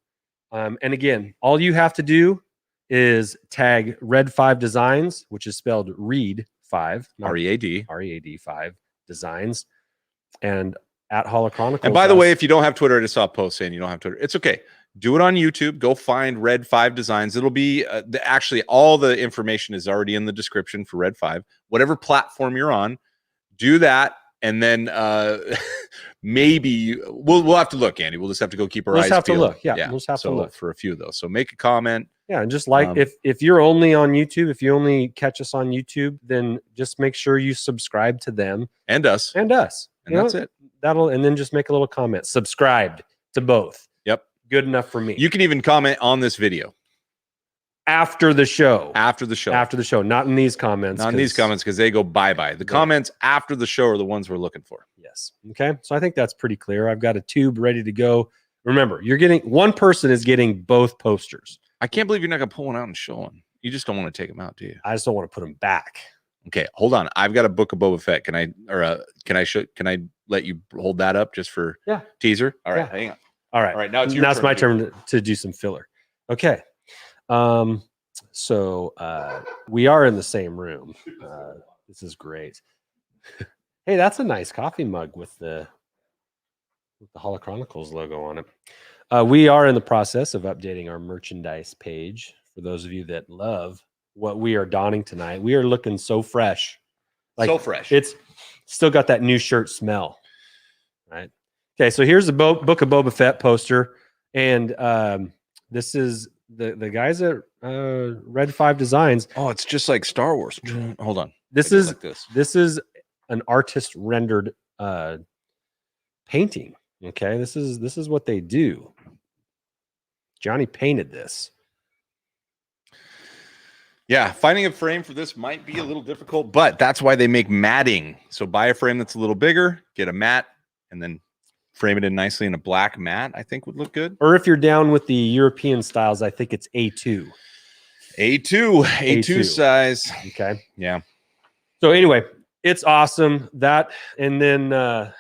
and again, all you have to do is tag Red 5 Designs, which is spelled Read 5, READ 5 Designs, and at Holochronicles. And by the way, if you don't have Twitter, I just saw a post saying you don't have Twitter. It's okay. Do it on YouTube. Go find Red 5 Designs. It'll be actually all the information is already in the description for Red 5. Whatever platform you're on, do that, and then maybe we'll have to look, Andy. We'll just have to go keep our eyes peeled. To look. Yeah, we'll just have to look for a few of those. So make a comment. Yeah, and just like if you're only on YouTube, if you only catch us on YouTube, then just make sure you subscribe to them and us, and that's it. And then just make a little comment. Subscribed to both. Yep. Good enough for me. You can even comment on this video after the show. After the show. Not in these comments. Not in these comments because they go bye-bye. The comments after the show are the ones we're looking for. Yes. Okay. So I think that's pretty clear. I've got a tube ready to go. Remember, you're getting one person is getting both posters. I can't believe you're not going to pull one out and show them. You just don't want to take them out, do you? I just don't want to put them back. Okay, hold on. I've got a Book of Boba Fett. Can I let you hold that up just for teaser? All right, hang on. All right. Now it's my turn to do some filler. Okay. So we are in the same room. This is great. Hey, that's a nice coffee mug with the Holochronicles logo on it. We are in the process of updating our merchandise page. For those of you that love what we are donning tonight, we are looking so fresh. So fresh. It's still got that new shirt smell. Right. Okay, so here's the Book of Boba Fett poster. And this is the guys at Red 5 Designs. Oh, it's just like Star Wars. Hold on. This is an artist rendered painting. Okay, this is what they do. Johnny painted this. Yeah, finding a frame for this might be a little difficult, but that's why they make matting. So buy a frame that's a little bigger, get a mat, and then frame it in nicely in a black mat. I think would look good. Or if you're down with the European styles, I think it's A2. A2 size. Okay. Yeah. So anyway, it's awesome. That and then I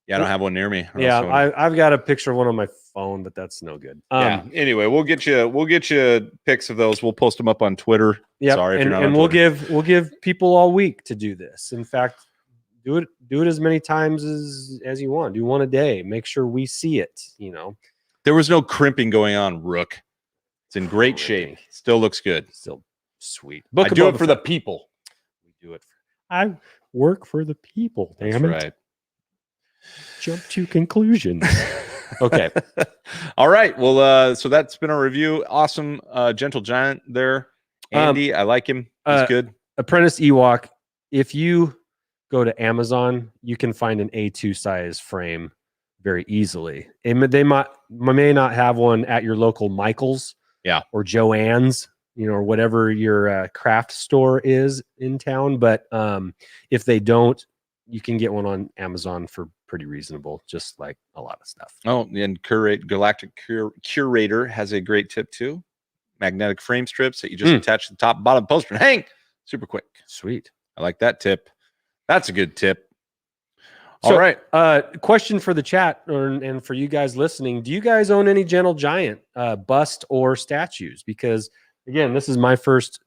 don't have one near me. I've got a picture of one on my phone, but that's no good. Anyway, we'll get you pics of those. We'll post them up on Twitter. Yeah. Sorry if you're not on Twitter. Twitter. we'll give people all week to do this. In fact, do it as many times as you want. Do one a day. Make sure we see it. There was no crimping going on, Rook. It's in great shape. Still looks good. Still sweet. I do it for the people. We do it. I work for the people. Damn That's it. right. Jump to conclusions. Okay. All right. Well, so that's been our review. Awesome. Gentle Giant there. Andy, I like him. He's good. Apprentice Ewok. If you go to Amazon, you can find an A2 size frame very easily. They may not have one at your local Michael's or Joann's, or whatever your craft store is in town. But if they don't, you can get one on Amazon for pretty reasonable, just like a lot of stuff. Oh, and Galactic Curator has a great tip too. Magnetic frame strips that you just attach to the top and bottom poster and hang super quick. Sweet. I like that tip. That's a good tip. All right. Question for the chat and for you guys listening. Do you guys own any Gentle Giant bust or statues? Because again, this is my first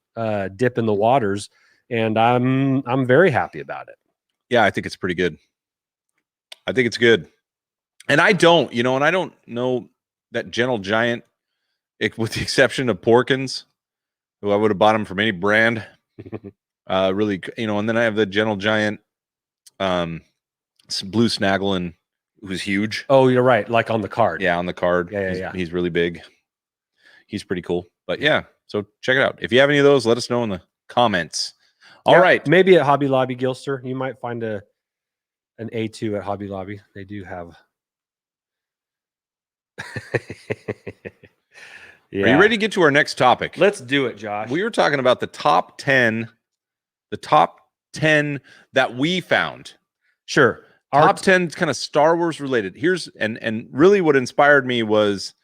dip in the waters and I'm very happy about it. Yeah, I think it's pretty good. I think it's good. And I don't know that Gentle Giant, with the exception of Porkins, who I would have bought him from any brand. Really, and then I have the Gentle Giant Blue Snagglein, who's huge. Oh, you're right. Like on the card. Yeah, on the card. Yeah. He's really big. He's pretty cool. But yeah, so check it out. If you have any of those, let us know in the comments. All right. Maybe at Hobby Lobby Gilster, you might find a an A2 at Hobby Lobby. They do have. Are you ready to get to our next topic? Let's do it, Josh. We were talking about the top 10 that we found. Sure. Top 10 kind of Star Wars related. Here's and really what inspired me was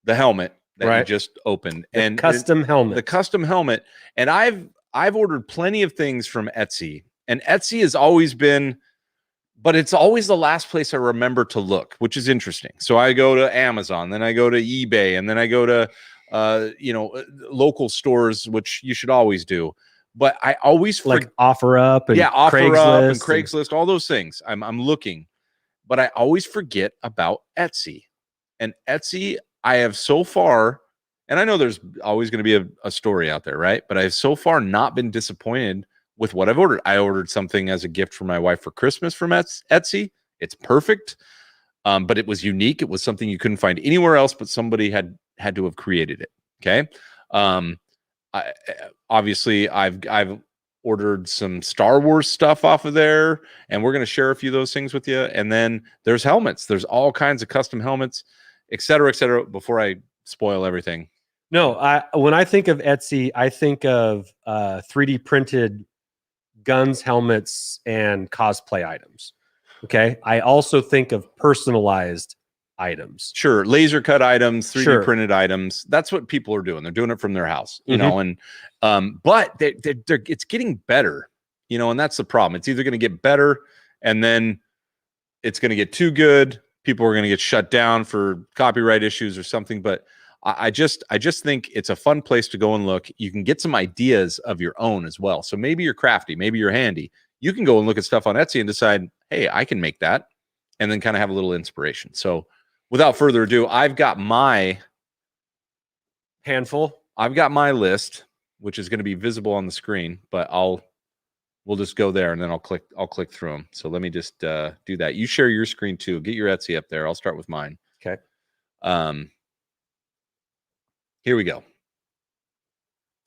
the helmet that you just opened. And custom helmet. The custom helmet. And I've ordered plenty of things from Etsy. And Etsy has always been, but it's always the last place I remember to look, which is interesting. So I go to Amazon, then I go to eBay, and then I go to local stores, which you should always do. But I always like OfferUp and Craigslist, all those things. I'm looking, but I always forget about Etsy. And Etsy, I have so far, and I know there's always going to be a story out there, right? But I've so far not been disappointed with what I've ordered. I ordered something as a gift for my wife for Christmas from Etsy. It's perfect, but it was unique. It was something you couldn't find anywhere else, but somebody had to have created it. Okay. Obviously I've ordered some Star Wars stuff off of there, and we're going to share a few of those things with you. And then there's helmets. There's all kinds of custom helmets, et cetera, before I spoil everything. No, when I think of Etsy, I think of 3D printed guns, helmets, and cosplay items. Okay. I also think of personalized items. Sure. Laser cut items, 3D printed items. That's what people are doing. They're doing it from their house, you know, and but it's getting better, you know, and that's the problem. It's either going to get better and then it's going to get too good. People are going to get shut down for copyright issues or something. But I just think it's a fun place to go and look. You can get some ideas of your own as well. So maybe you're crafty, maybe you're handy. You can go and look at stuff on Etsy and decide, hey, I can make that, and then kind of have a little inspiration. So without further ado, I've got my handful. I've got my list, which is going to be visible on the screen, but we'll just go there and then I'll click through them. So let me just do that. You share your screen too. Get your Etsy up there. I'll start with mine. Okay. Here we go.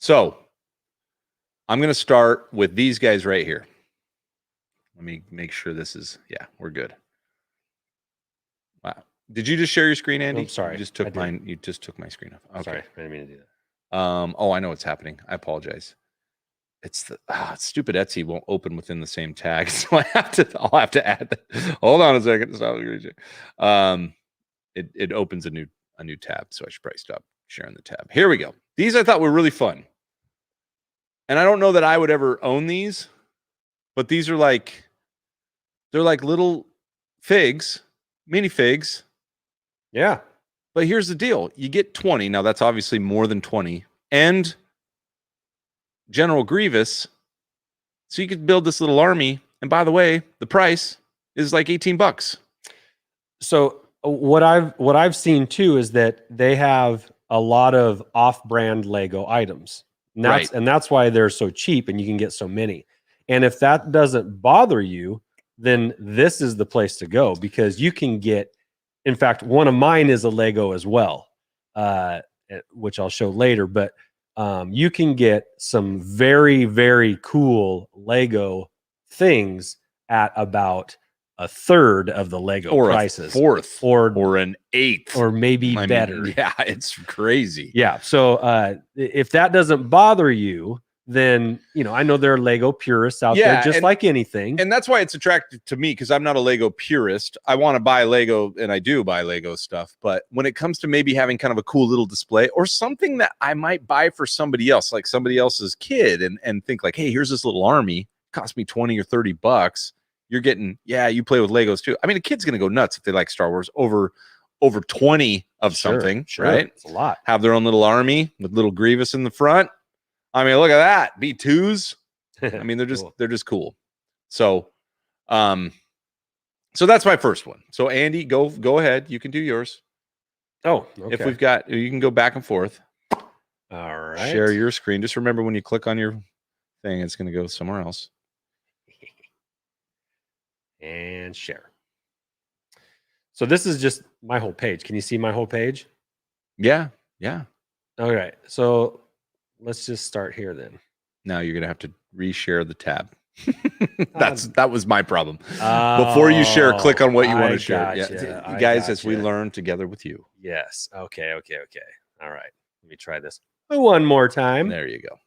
So I'm going to start with these guys right here. Let me make sure this is, yeah, we're good. Wow. Did you just share your screen, Andy? I'm sorry. You just took mine. You just took my screen off. Okay. Sorry, I didn't mean to do that. Oh, I know what's happening. I apologize. It's the stupid Etsy won't open within the same tag, so I'll have to add that. Hold on a second. Stop. It opens a new tab, so I should probably stop sharing the tab. Here we go. These I thought were really fun, and I don't know that I would ever own these, but these are they're like little figs, mini figs. Yeah. But here's the deal. You get 20. Now, that's obviously more than 20. And General Grievous. So you could build this little army. And by the way, the price is like $18. So what I've seen too is that they have a lot of off-brand Lego items. And that's why they're so cheap and you can get so many. And if that doesn't bother you, then this is the place to go, because you can get, in fact, one of mine is a Lego as well, which I'll show later. But you can get some very, very cool Lego things at about a third of the Lego prices, a fourth, or an eighth, or maybe better. Yeah, it's crazy. Yeah. So if that doesn't bother you, then, you know, I know there are Lego purists out there, just like anything. And that's why it's attractive to me, because I'm not a Lego purist. I want to buy Lego, and I do buy Lego stuff. But when it comes to maybe having kind of a cool little display or something that I might buy for somebody else, like somebody else's kid, and think like, hey, here's this little army, it cost me 20 or 30 bucks. You're getting, you play with Legos too. I mean, a kid's going to go nuts if they like Star Wars over 20 of something, right? It's a lot. Have their own little army with little Grievous in the front. I mean, look at that. B2s. I mean, they're just cool. So, so that's my first one. So Andy, go ahead. You can do yours. Oh, okay. If we've got, you can go back and forth. All right. Share your screen. Just remember, when you click on your thing, it's going to go somewhere else. And share. So this is just my whole page. Can you see my whole page? Yeah. Yeah. All right. So let's just start here then. Now you're going to have to reshare the tab. That was my problem. Before you share, click on what you want to share. Gotcha, Yeah, guys, as we learn together with you. Yes. Okay. All right. Let me try this one more time. There you go.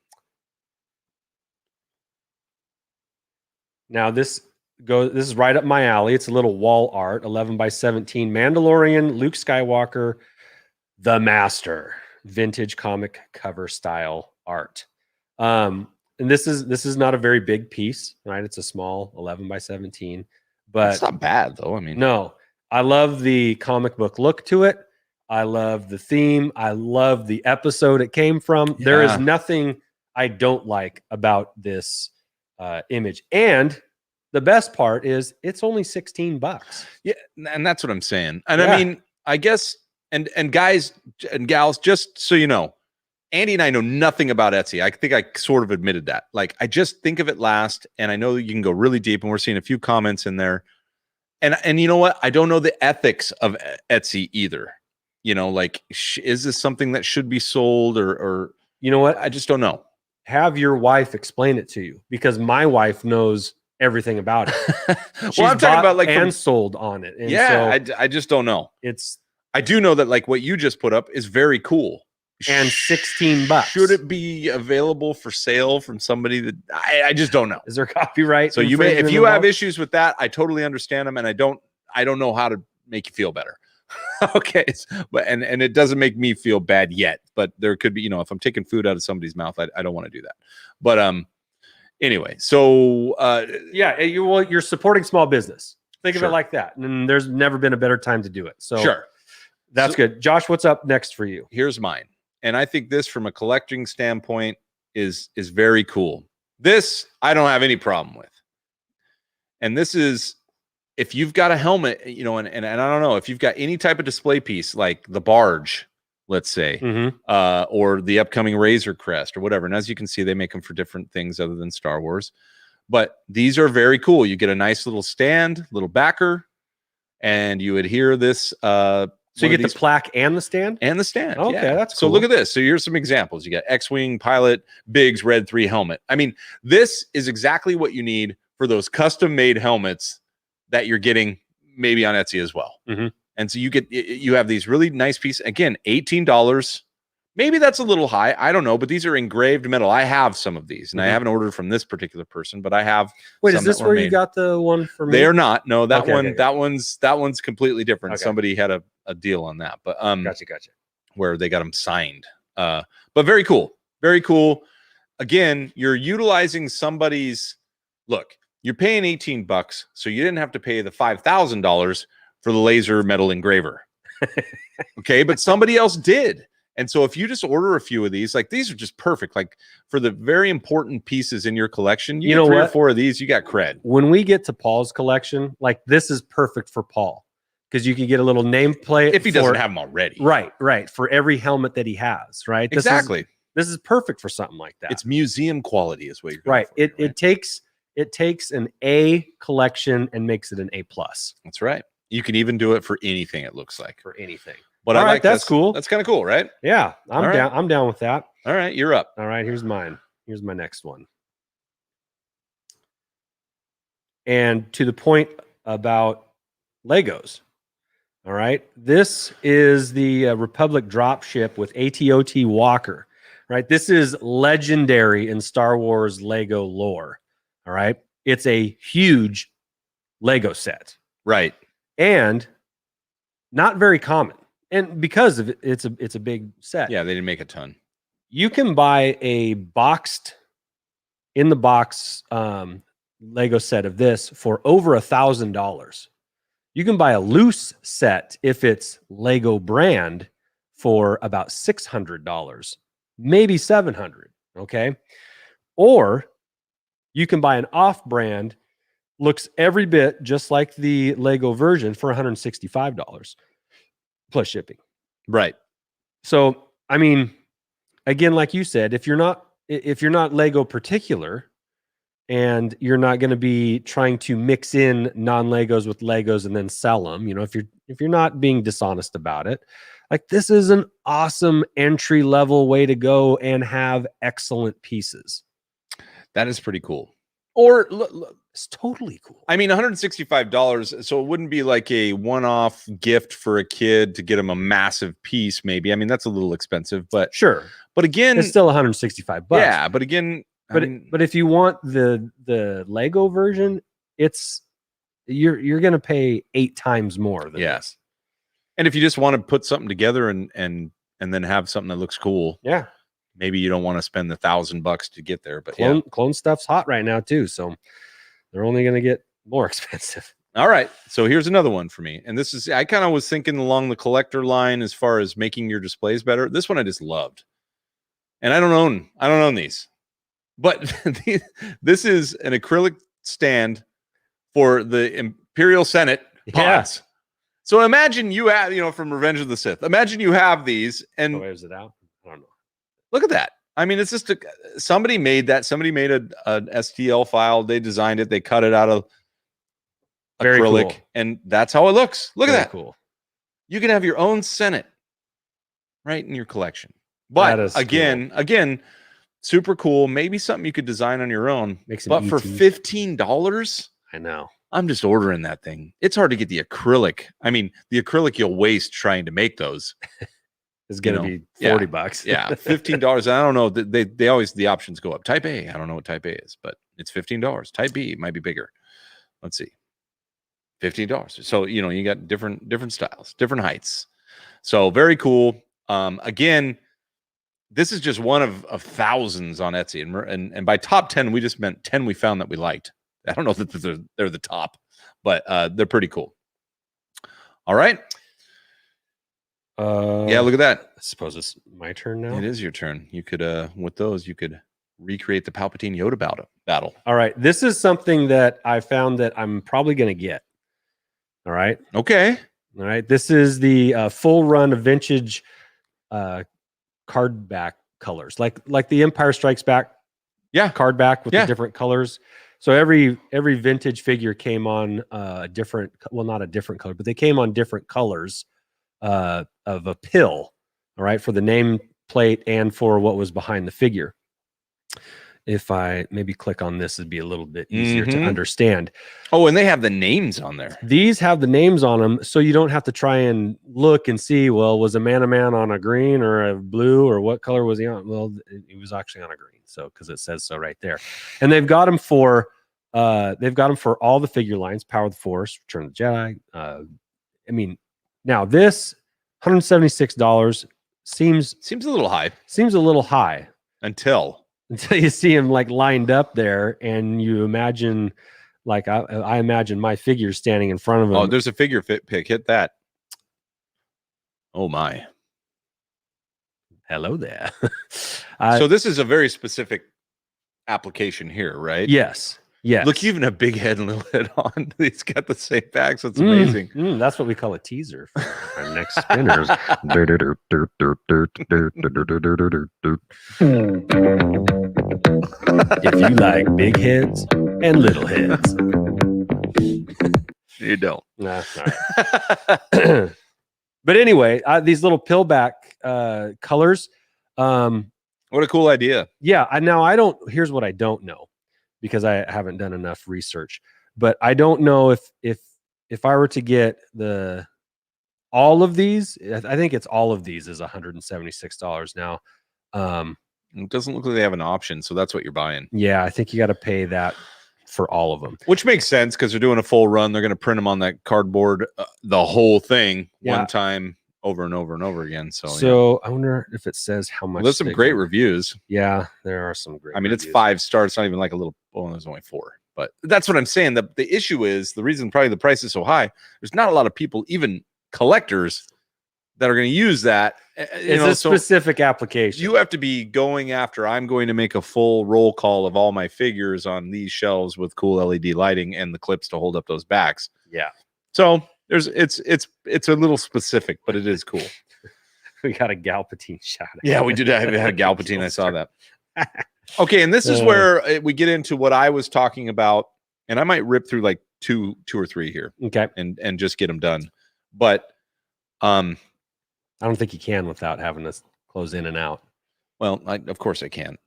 Now this is right up my alley. It's a little wall art, 11 by 17 Mandalorian, Luke Skywalker, the Master, vintage comic cover style art. And this is not a very big piece, right? It's a small 11 by 17, but it's not bad though. I mean, no, I love the comic book look to it. I love the theme. I love the episode it came from. Yeah. There is nothing I don't like about this image. And the best part is it's only $16. Yeah, and that's what I'm saying. And I mean, I guess, and guys and gals, just so you know, Andy and I know nothing about Etsy. I think I sort of admitted that. Like, I just think of it last, and I know that you can go really deep, and we're seeing a few comments in there. And you know what? I don't know the ethics of Etsy either. You know, like, is this something that should be sold or you know what? I just don't know. Have your wife explain it to you, because my wife knows everything about it. Well, I'm talking about like and sold on it. And yeah, so I just don't know. I do know that like what you just put up is very cool. And $16. Should it be available for sale from somebody that I just don't know? Is there copyright? So you may, if you have issues with that, I totally understand them, and I don't know how to make you feel better. Okay, but and it doesn't make me feel bad yet, but there could be, you know, if I'm taking food out of somebody's mouth, I don't want to do that. But anyway, so yeah, you're supporting small business. Think of it like that, and there's never been a better time to do it. So sure, that's good. Josh, what's up next for you? Here's mine, and I think this, from a collecting standpoint, is very cool. This I don't have any problem with, and this is, if you've got a helmet, you know, and I don't know, if you've got any type of display piece like the Barge, let's say, or the upcoming Razor Crest or whatever. And as you can see, they make them for different things other than Star Wars. But these are very cool. You get a nice little stand, little backer, and you adhere this. So you get the plaque and the stand? And the stand. Okay, that's cool. So look at this. So here's some examples. You got X-Wing, Pilot, Biggs, Red 3 helmet. I mean, this is exactly what you need for those custom-made helmets that you're getting maybe on Etsy as well. And so you have these really nice pieces. Again, $18. Maybe that's a little high. I don't know, but these are engraved metal. I have some of these, and I haven't ordered from this particular person, but I have. Wait, is this where you got the one for me? They are not. No, that one's completely different. Okay. Somebody had a deal on that, but gotcha. Where they got them signed. But very cool. Very cool. Again, you're utilizing somebody's look. You're paying $18, so you didn't have to pay the $5,000 for the laser metal engraver. Okay, but somebody else did. And so if you just order a few of these, like, these are just perfect. Like, for the very important pieces in your collection, you get 3 or 4 of these, you got cred. When we get to Paul's collection, like, this is perfect for Paul, because you can get a little nameplate if he doesn't have them already. Right. For every helmet that he has, right? Exactly. This is perfect for something like that. It's museum quality is what you're right. It takes an A collection and makes it an A+. That's right. You can even do it for anything, it looks like. For anything. But all I right, like that's cool. That's kind of cool, right? Yeah, I'm down. I'm down with that. All right, you're up. All right, here's mine. Here's my next one. And to the point about Legos. All right, this is the Republic dropship with ATOT Walker. Right, this is legendary in Star Wars Lego lore. All right, it's a huge Lego set. Right, and not very common. And because of it, it's a big set. Yeah, they didn't make a ton. You can buy a in the box Lego set of this for over $1,000. You can buy a loose set if it's Lego brand for about $600, maybe $700. Okay, or you can buy an off-brand, looks every bit just like the Lego version, for $165 plus shipping. Right. So, I mean, again, like you said, if you're not Lego particular, and you're not going to be trying to mix in non-Legos with Legos and then sell them, you know, if you're not being dishonest about it, like, this is an awesome entry level way to go and have excellent pieces. That is pretty cool. Or It's totally cool. I mean, $165. So it wouldn't be like a one-off gift for a kid to get him a massive piece. Maybe. I mean, that's a little expensive, but Sure. But again, It's still $165. Yeah, but again, but if you want the Lego version, you're going to pay 8 times more than this. And if you just want to put something together and then have something that looks cool, yeah, maybe you don't want to spend the $1,000 to get there. But clone stuff's hot right now too, so they're only going to get more expensive. All right, so here's another one for me, and this is I kind of was thinking along the collector line as far as making your displays better. This one I just loved, and I don't own these, but this is an acrylic stand for the Imperial Senate pods. So imagine you have, from Revenge of the Sith. Imagine you have these, and where's it out? I don't know. Look at that. I mean, it's just somebody made that. Somebody made an STL file. They designed it. They cut it out of Very acrylic, cool. and that's how it looks. Look at that. Cool. You can have your own Senate right in your collection. But again, super cool. Maybe something you could design on your own. But for $15, I know. I'm just ordering that thing. It's hard to get the acrylic. I mean, the acrylic you'll waste trying to make those. It's going to be $40. Yeah, $15. I don't know. They always, the options go up. Type A, I don't know what Type A is, but it's $15. Type B might be bigger. Let's see. $15. So, you got different styles, different heights. So very cool. Again, this is just one of thousands on Etsy. And by top 10, we just meant 10 we found that we liked. I don't know that they're the top, but they're pretty cool. All right. Yeah, look at that. I suppose it's my turn now. It is your turn. You could, with those, you could recreate the Palpatine Yoda battle. All right. This is something that I found that I'm probably going to get. All right. Okay. All right. This is the full run of vintage card back colors, like the Empire Strikes Back. Yeah. Card back with the different colors. So every vintage figure came on different, well, not a different color, but they came on different colors of a pill, all right, for the name plate and for what was behind the figure. If I maybe click on this, it'd be a little bit easier to understand. Oh, and they have the names on there. These have the names on them, so you don't have to try and look and see, well, was a man on a green or a blue, or what color was he on? Well, he was actually on a green, so because it says so right there. And they've got them for all the figure lines: Power of the Force, Return of the Jedi. I mean, now this $176 seems a little high. Seems a little high until you see him like lined up there, and you imagine, like I imagine my figure standing in front of him. Oh, there's a figure fit pick. Hit that. Oh my! Hello there. So this is a very specific application here, right? Yes. Yes. Look, even a big head and little head on. He's got the same back, so it's amazing. That's what we call a teaser for our next spinners. If you like big heads and little heads. You don't. Nah, right. But anyway, these little pillback colors. What a cool idea. Yeah. Here's what I don't know, because I haven't done enough research, but I don't know if I were to get all of these, I think it's all of these is $176 now. It doesn't look like they have an option, so that's what you're buying. Yeah, I think you got to pay that for all of them, which makes sense because they're doing a full run. They're going to print them on that cardboard, the whole thing one time over and over and over again. So I wonder if it says how much. Well, there's some great reviews. Yeah, there are some great. I mean, it's 5 stars. It's not even like a little. Well, there's only 4, but that's what I'm saying. The issue is the reason probably the price is so high. There's not a lot of people, even collectors, that are going to use that. It's a specific application. You have to be going after. I'm going to make a full roll call of all my figures on these shelves with cool LED lighting and the clips to hold up those backs. Yeah. So it's a little specific, but it is cool. We got a Palpatine shot. Yeah, we did have a Palpatine. I saw that. Okay, and this is where we get into what I was talking about, and I might rip through like two or three here. Okay, and just get them done. But I don't think you can without having to close in and out. Well, of course I can.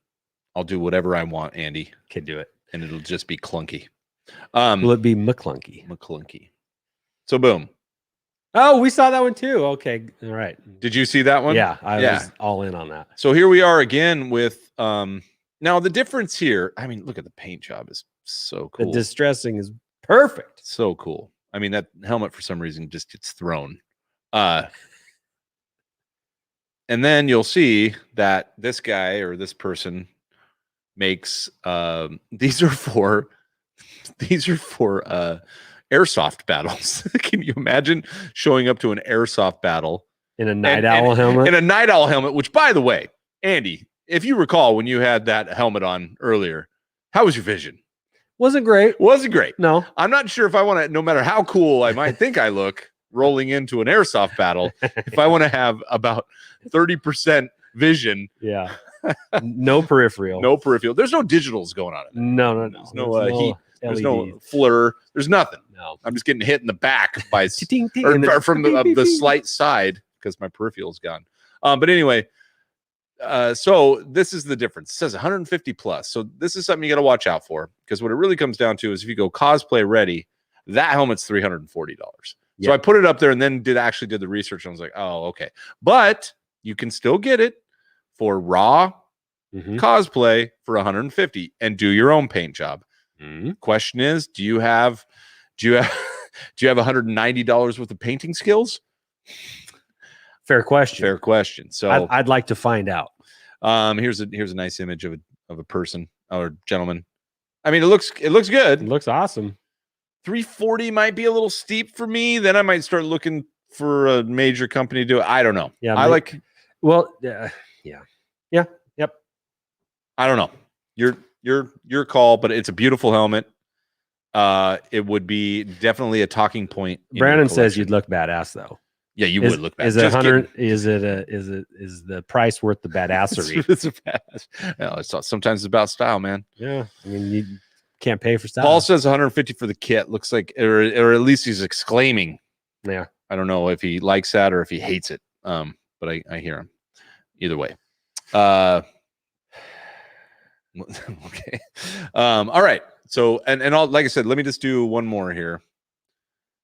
I'll do whatever I want, Andy. Can do it. and it'll just be clunky. Will it be McClunky? McClunky. So boom. Oh, we saw that one too. Okay, all right. Did you see that one? Yeah, I was all in on that. So here we are again with now the difference here. I mean, look at the paint job is so cool. The distressing is perfect. So cool. I mean, that helmet for some reason just gets thrown. And then you'll see that this guy or this person makes these are for airsoft battles. Can you imagine showing up to an airsoft battle in a night owl helmet? In a night owl helmet, which, by the way, Andy, if you recall when you had that helmet on earlier, how was your vision? Wasn't great. Wasn't great. No. I'm not sure if I want to, no matter how cool I might think I look rolling into an airsoft battle, if I want to have about 30% vision. Yeah. No peripheral. No peripheral. There's no digitals going on in there. No. There's no heat. There's no LED. flare. There's nothing. No. I'm just getting hit in the back by Ting, or from the slight side because my peripheral's gone. But anyway, so this is the difference. It says 150 plus. So this is something you got to watch out for, because what it really comes down to is if you go cosplay ready, that helmet's $340. Yep. So I put it up there and then did the research and I was like, oh, okay. But you can still get it for raw cosplay for 150 and do your own paint job. Question is, do you have $190 worth of painting skills? Fair question. Fair question. So I'd like to find out. Here's a nice image of a person or gentleman. I mean, it looks good. It looks awesome. 340 might be a little steep for me. Then I might start looking for a major company to do it. I don't know. Yeah, yep. I don't know. Your call, but it's a beautiful helmet. It would be definitely a talking point. Brandon says you'd look badass though. Yeah, you would look badass. Is it 100? Is the price worth the badassery? It's a badass. No, sometimes it's about style, man. Yeah, I mean you can't pay for style. Paul says 150 for the kit. Looks like, or at least he's exclaiming. Yeah, I don't know if he likes that or if he hates it. But I hear him. Either way. Okay. All right. So and all, like I said, let me just do one more here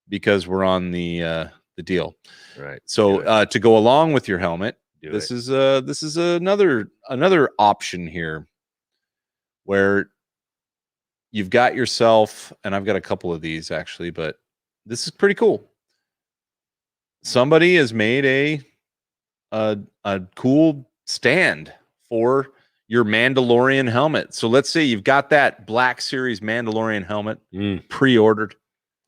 because we're on the deal. Right. So to go along with your helmet, this is another option here where you've got yourself, and I've got a couple of these actually, but this is pretty cool. Somebody has made a cool stand for your Mandalorian helmet. So let's say you've got that Black Series Mandalorian helmet pre-ordered,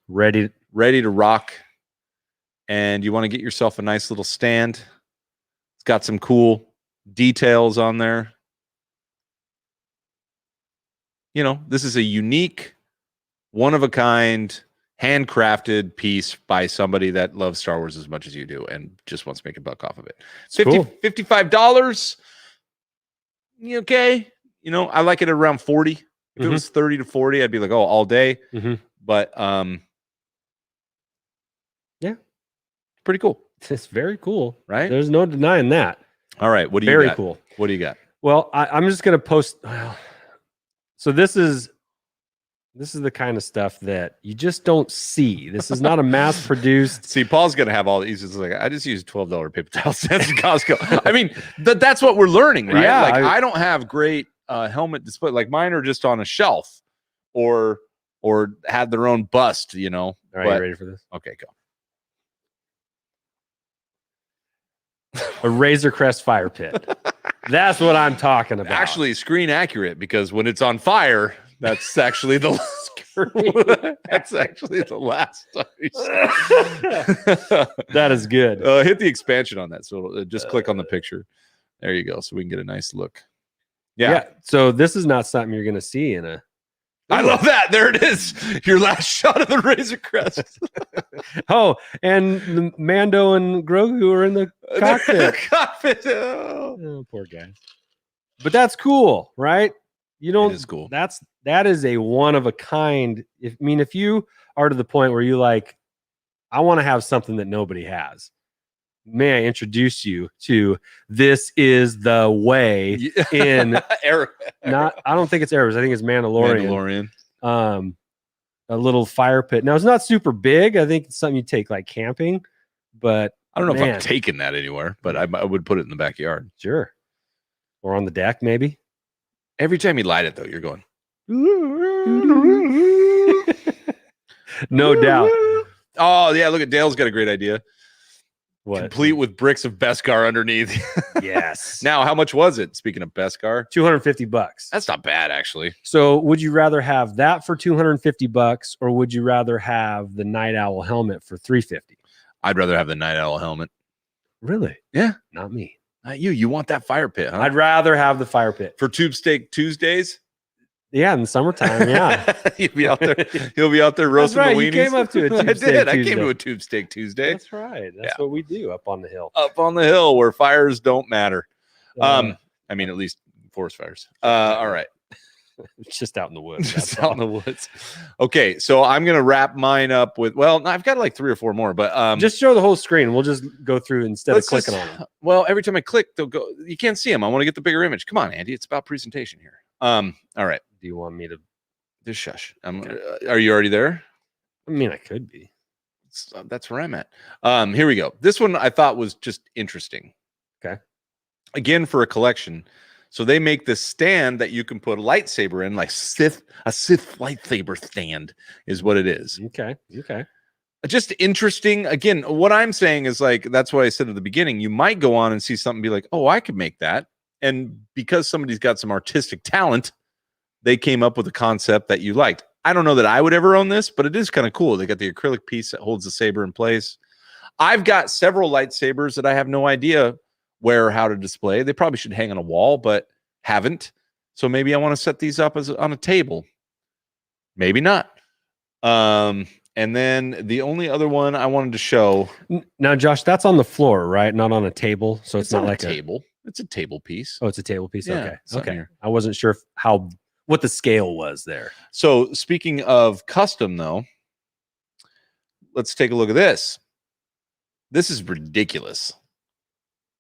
ready to rock, and you want to get yourself a nice little stand. It's got some cool details on there. You know, this is a unique, one-of-a-kind, handcrafted piece by somebody that loves Star Wars as much as you do and just wants to make a buck off of it. $55. Okay. You know, I like it at around 40. If it was 30 to 40, I'd be like, oh, all day. But yeah, pretty cool. It's very cool, right? There's no denying that. All right. What do you got? Very cool. What do you got? Well, I'm just going to post. So this is the kind of stuff that you just don't see. This is not a mass produced. See, Paul's going to have all these. It's like, I just use $12 paper towel stands at Costco. I mean, that's what we're learning, right? Yeah, like I don't have great helmet display. Like mine are just on a shelf or had their own bust, you know. All right, you ready for this? Okay, go. A Razor Crest fire pit. That's what I'm talking about. Actually, screen accurate, because when it's on fire, that's actually the last time. That is good. Hit the expansion on that. So just click on the picture. There you go. So we can get a nice look. Yeah. So this is not something you're going to see in a. I love that. There it is. Your last shot of the Razor Crest. Oh, and the Mando and Grogu are in the cockpit. Oh, poor guy. But that's cool, right? You don't. It is cool. That is a one of a kind. If you are to the point where you like, I want to have something that nobody has. may I introduce you to This Is the Way in I don't think it's Erebus. I think it's Mandalorian. A little fire pit. Now it's not super big. I think it's something you take like camping, but I don't know if I'm taking that anywhere, but I would put it in the backyard. Sure. Or on the deck, maybe. Every time you light it, though, you're going. No doubt. Oh, yeah. Look at Dale's got a great idea. What? Complete with bricks of Beskar underneath. Yes. Now, how much was it? Speaking of Beskar, $250. That's not bad, actually. So, would you rather have that for $250, or would you rather have the Night Owl helmet for $350? I'd rather have the Night Owl helmet. Really? Yeah. Not me. Not you. You want that fire pit, huh? I'd rather have the fire pit for Tube Steak Tuesdays. Yeah, in the summertime. Yeah, he'll be out there. He'll be out there roasting the weenies. You came up to a Tube Steak Tuesday. I came to a Tube Steak Tuesday. That's right. That's what we do up on the hill. Up on the hill where fires don't matter. I mean, at least forest fires. All right. It's just out in the woods. Just out in the woods. Okay, so I'm gonna wrap mine up with. Well, I've got like 3 or 4 more, but just show the whole screen. We'll just go through instead of clicking on them. Well, every time I click, they'll go. You can't see them. I want to get the bigger image. Come on, Andy. It's about presentation here. All right. Do you want me to? Just shush. Are you already there? I mean, I could be. That's where I'm at. Here we go. This one I thought was just interesting. Okay. Again, for a collection. So they make this stand that you can put a lightsaber in, like a Sith lightsaber stand is what it is. Okay. Just interesting. Again, what I'm saying is like, that's what I said at the beginning. You might go on and see something and be like, oh, I could make that. And because somebody's got some artistic talent, they came up with a concept that you liked. I don't know that I would ever own this, but it is kind of cool. They got the acrylic piece that holds the saber in place. I've got several lightsabers that I have no idea where or how to display. They probably should hang on a wall, but haven't. So maybe I want to set these up on a table. Maybe not. And then the only other one I wanted to show. Now, Josh, that's on the floor, right? Not on a table. So it's not like a table. It's a table piece. Oh, it's a table piece. Yeah, okay. I wasn't sure what the scale was there. So speaking of custom, though, let's take a look at this. This is ridiculous.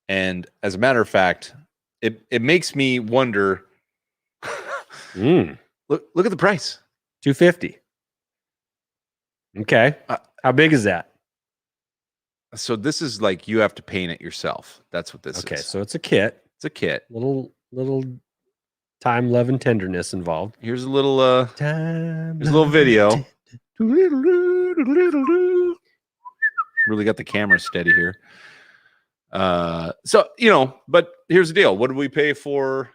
And as a matter of fact, it makes me wonder. Look at the price. $250. Okay. How big is that? So this is like you have to paint it yourself. That's what this is. Okay, so it's a kit. It's a kit. Little time, love, and tenderness involved. Here's a little here's a little video. Really got the camera steady here. So but here's the deal. What did we pay for?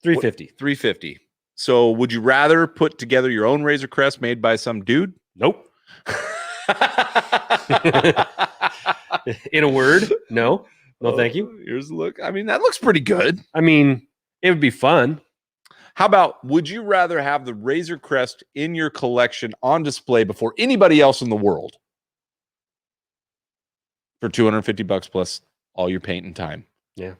$350. $350. So would you rather put together your own Razor Crest made by some dude? Nope. In a word, no, thank you. Here's a look. I mean, that looks pretty good. I mean, it would be fun. How about, would you rather have the Razor Crest in your collection on display before anybody else in the world for $250 plus all your paint and time? Yeah.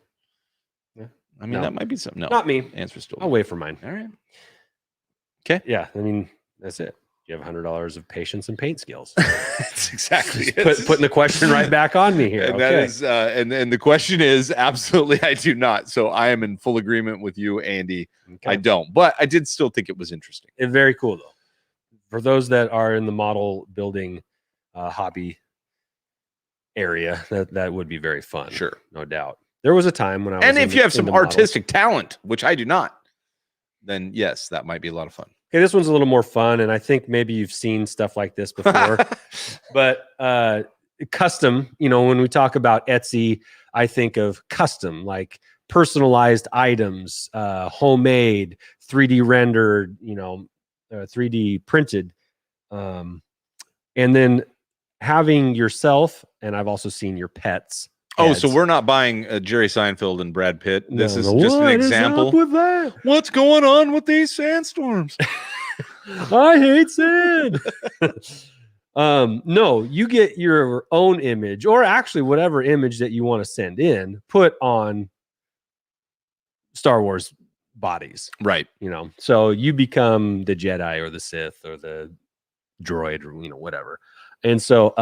I mean, that might be something. No, not me. Answer still. I'll wait for mine. All right. Okay. Yeah. I mean, that's it. You have $100 of patience and paint skills. That's exactly putting the question right back on me here. And that is, and the question is absolutely, I do not. So I am in full agreement with you, Andy. Okay. I don't, but I did still think it was interesting. It's very cool though. For those that are in the model building hobby area, that would be very fun. Sure, no doubt. There was a time when I was, and if you have some artistic talent, which I do not, then yes, that might be a lot of fun. Okay, this one's a little more fun, and I think maybe you've seen stuff like this before. But custom, when we talk about Etsy, I think of custom, like personalized items, homemade, 3D rendered, 3D printed. And then having yourself, and I've also seen your pets. Oh, so we're not buying Jerry Seinfeld and Brad Pitt. This is just an example. What is up with that? What's going on with these sandstorms? I hate sand. No, you get your own image, or actually whatever image that you want to send in, put on Star Wars bodies. Right. So you become the Jedi or the Sith or the droid or whatever. And so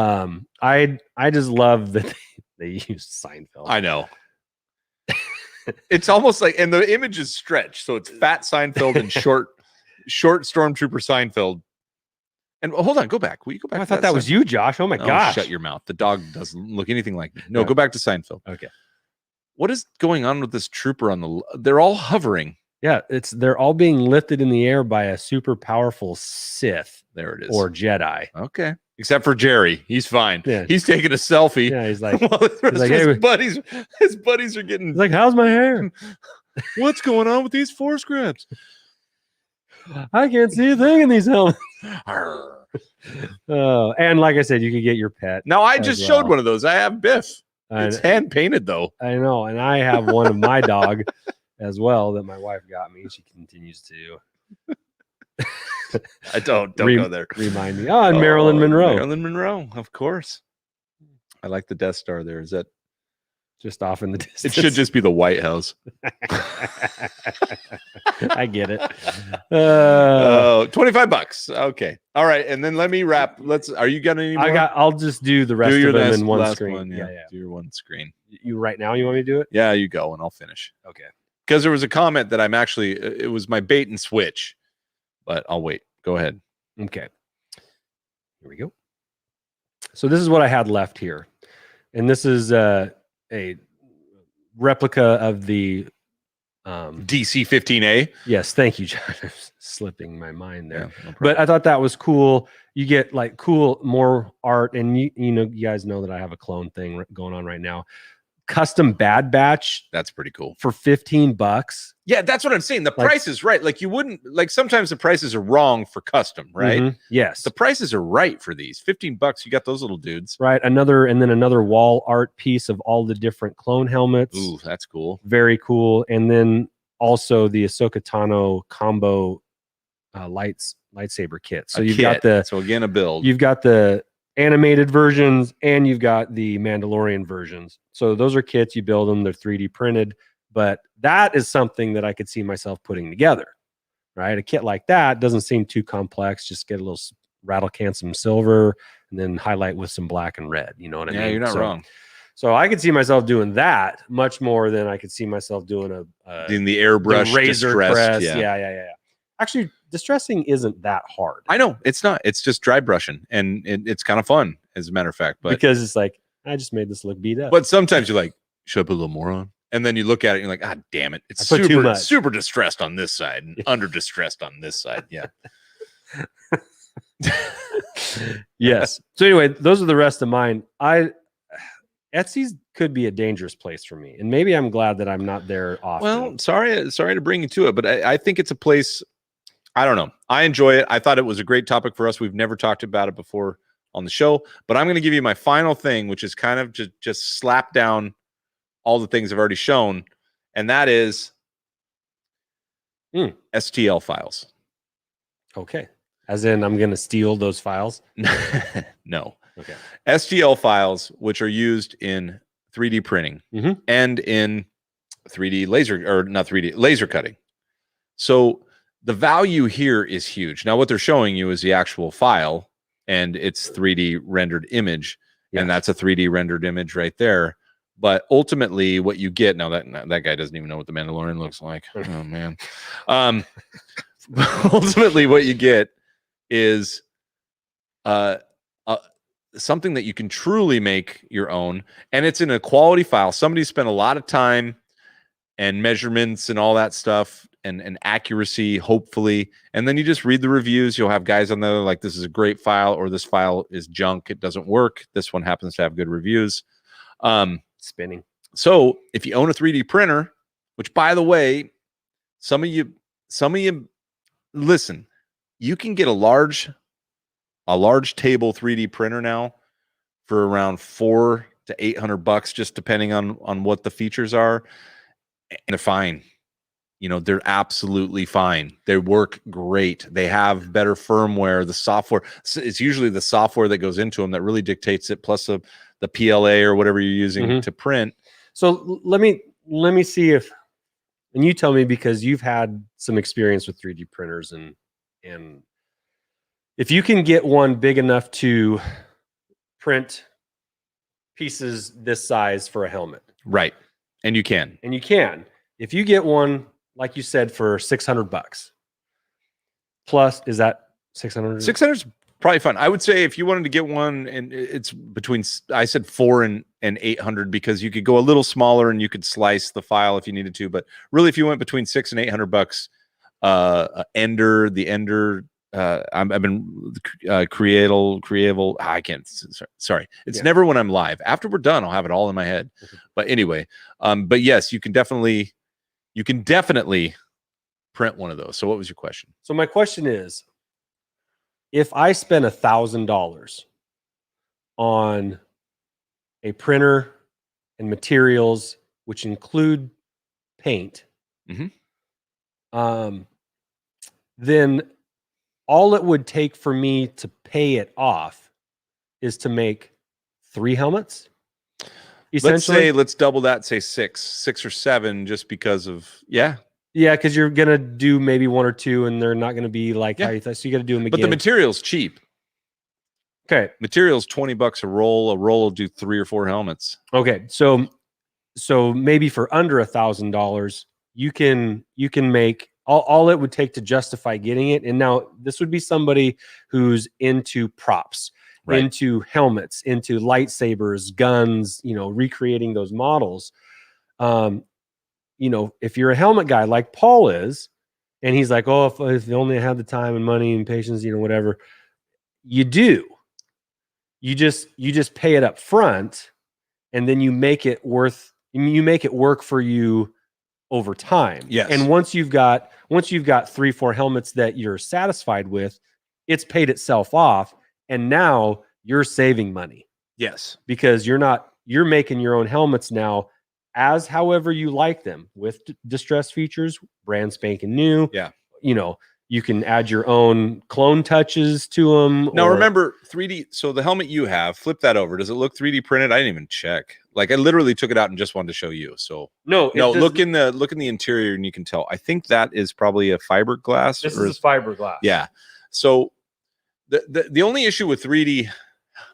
I just love that they used Seinfeld. I know. It's almost like, and the image is stretched, so it's fat Seinfeld and short Stormtrooper Seinfeld. And hold on, go back. Will you go back? I thought that was you, Josh. Oh my gosh! Shut your mouth. The dog doesn't look anything like me. No, Yeah. go back to Seinfeld. Okay. What is going on with this trooper on the? They're all hovering. Yeah, they're all being lifted in the air by a super powerful Sith. There it is. Or Jedi. Okay. Except for Jerry. He's fine. Yeah. He's taking a selfie. Yeah, he's like, his buddies are getting he's like, how's my hair? What's going on with these force grabs? I can't see a thing in these helmets. And like I said, you could get your pet. Now I just showed one of those. I have Biff. It's hand painted though. I know, and I have one of my dog as well that my wife got me. She continues to. I don't go there. Remind me. Oh, and Marilyn Monroe. Marilyn Monroe, of course. I like the Death Star there. Is that just off in the distance? It should just be the White House. I get it. $25. Okay. All right. And then let me wrap. Are you got any more? I'll just do the rest of them in one screen. Yeah. Do your one screen. You right now, you want me to do it? Yeah, you go and I'll finish. Okay. Because there was a comment that it was my bait and switch, but I'll wait. Go ahead. Okay. Here we go. So this is what I had left here. And this is a replica of the DC-15A. Yes, thank you, John. I'm slipping my mind there. Yeah, no but I thought that was cool. You get like more art, and you guys know that I have a clone thing going on right now. Custom Bad Batch. That's pretty cool. For $15. Yeah, that's what I'm saying. The price is right. Like you wouldn't sometimes the prices are wrong for custom, right? Mm-hmm. Yes. The prices are right for these. $15, you got those little dudes. Right. Another wall art piece of all the different clone helmets. Ooh, that's cool. Very cool. And then also the Ahsoka Tano combo lightsaber kit. So so again, a build. You've got the animated versions and you've got the Mandalorian versions. So those are kits, you build them, they're 3D printed, but that is something that I could see myself putting together, right? A kit like that doesn't seem too complex. Just get a little rattle can some silver and then highlight with some black and red. You know what I mean? Yeah, you're not wrong. So I could see myself doing that much more than I could see myself doing in the airbrush razor press. Yeah. Yeah. Actually, distressing isn't that hard. I know it's not. It's just dry brushing, and it's kind of fun, as a matter of fact. But because it's like I just made this look beat up. But sometimes you're like, should I put a little more on? And then you look at it, and you're like, ah, damn it! It's super distressed on this side and under distressed on this side. Yeah. Yes. So anyway, those are the rest of mine. Etsy's could be a dangerous place for me, and maybe I'm glad that I'm not there often. Well, sorry to bring you to it, but I think it's a place. I don't know. I enjoy it. I thought it was a great topic for us. We've never talked about it before on the show, but I'm going to give you my final thing, which is kind of just slap down all the things I've already shown, and that is STL files. Okay. As in, I'm going to steal those files? No. Okay. STL files, which are used in 3D printing and in 3D laser cutting. So the value here is huge. Now, what they're showing you is the actual file and its 3D rendered image. Yeah. And that's a 3D rendered image right there. But ultimately, what you get now that guy doesn't even know what the Mandalorian looks like. Oh man. Ultimately, what you get is something that you can truly make your own, and it's in a quality file. Somebody spent a lot of time and measurements and all that stuff and accuracy, hopefully. And then you just read the reviews. You'll have guys on there like, this is a great file, or this file is junk. It doesn't work. This one happens to have good reviews. Spinning. So if you own a 3D printer, which by the way, some of you listen, you can get a large table 3D printer now for around $400 to $800, just depending on what the features are. And they're fine. You know, they're absolutely fine. They work great. They have better firmware. The software, it's usually the software that goes into them that really dictates it, plus the PLA or whatever you're using to print. So let me see if, and you tell me, because you've had some experience with 3D printers, and if you can get one big enough to print pieces this size for a helmet. Right. And you can. And you can. If you get one, like you said, for $600 plus, is that 600? 600 is probably fun. I would say if you wanted to get one, and it's between, I said 400 and 800 because you could go a little smaller and you could slice the file if you needed to. But really, if you went between $600 and $800, the Ender, I've been creative. I can't. Sorry, it's never when I'm live. After we're done, I'll have it all in my head. But anyway, but yes, you can definitely print one of those. So what was your question? So my question is, if I spend $1,000 on a printer and materials, which include paint, then all it would take for me to pay it off is to make 3 helmets. Essentially, Let's double that. Say 6 or 7, just because of Yeah, because you're gonna do maybe 1 or 2, and they're not gonna be like how you thought. So you got to do them again. But the material's cheap. Okay, material's $20 a roll. A roll will do 3 or 4 helmets. Okay, so maybe for under $1,000, you can make all it would take to justify getting it. And now this would be somebody who's into props, into helmets, into lightsabers, guns, recreating those models. If you're a helmet guy like Paul is, and he's like, oh, if they only had the time and money and patience, whatever, you do. You just pay it up front, and then you make it work for you over time. Yes. And once you've got 3-4 helmets that you're satisfied with, it's paid itself off, and now you're saving money. Yes. Because you're making your own helmets now, as however you like them, with distress features, brand spanking new. Yeah. You can add your own clone touches to them. Now, remember 3D. So the helmet you have, flip that over. Does it look 3D printed? I didn't even check. Like, I literally took it out and just wanted to show you. So no. Look in the interior and you can tell. I think that is probably a fiberglass. This is fiberglass. Yeah. So the only issue with 3D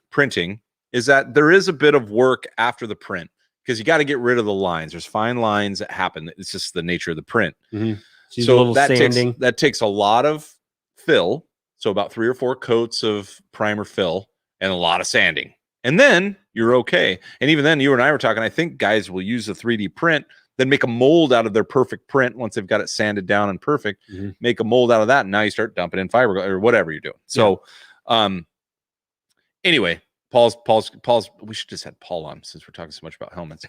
printing is that there is a bit of work after the print, because you got to get rid of the lines. There's fine lines that happen. It's just the nature of the print. Mm-hmm. So that takes a lot of fill. So about 3 or 4 coats of primer fill and a lot of sanding. And then you're okay. And even then, you and I were talking, I think guys will use a 3D print, then make a mold out of their perfect print once they've got it sanded down and perfect. Mm-hmm. Make a mold out of that, and now you start dumping in fiberglass or whatever you're doing. So anyway, Paul's, we should just have Paul on since we're talking so much about helmets.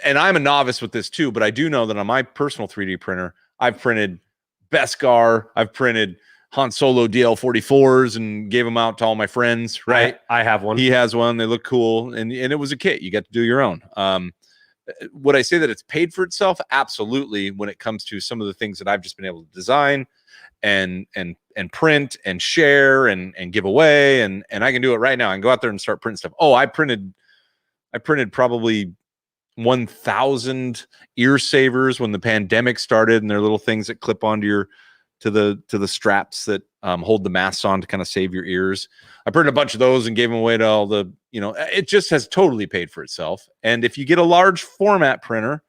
And I'm a novice with this too, but I do know that on my personal 3D printer, I've printed Beskar, I've printed Han Solo DL44s and gave them out to all my friends, right? I have one. He has one. They look cool. And it was a kit. You got to do your own. Would I say that it's paid for itself? Absolutely. When it comes to some of the things that I've just been able to design and print and share and give away. And I can do it right now. I can go out there and start printing stuff. Oh, I printed probably 1,000 ear savers when the pandemic started, and they're little things that clip onto to the straps that hold the masks on to kind of save your ears. I printed a bunch of those and gave them away to all the, it just has totally paid for itself. And if you get a large format printer,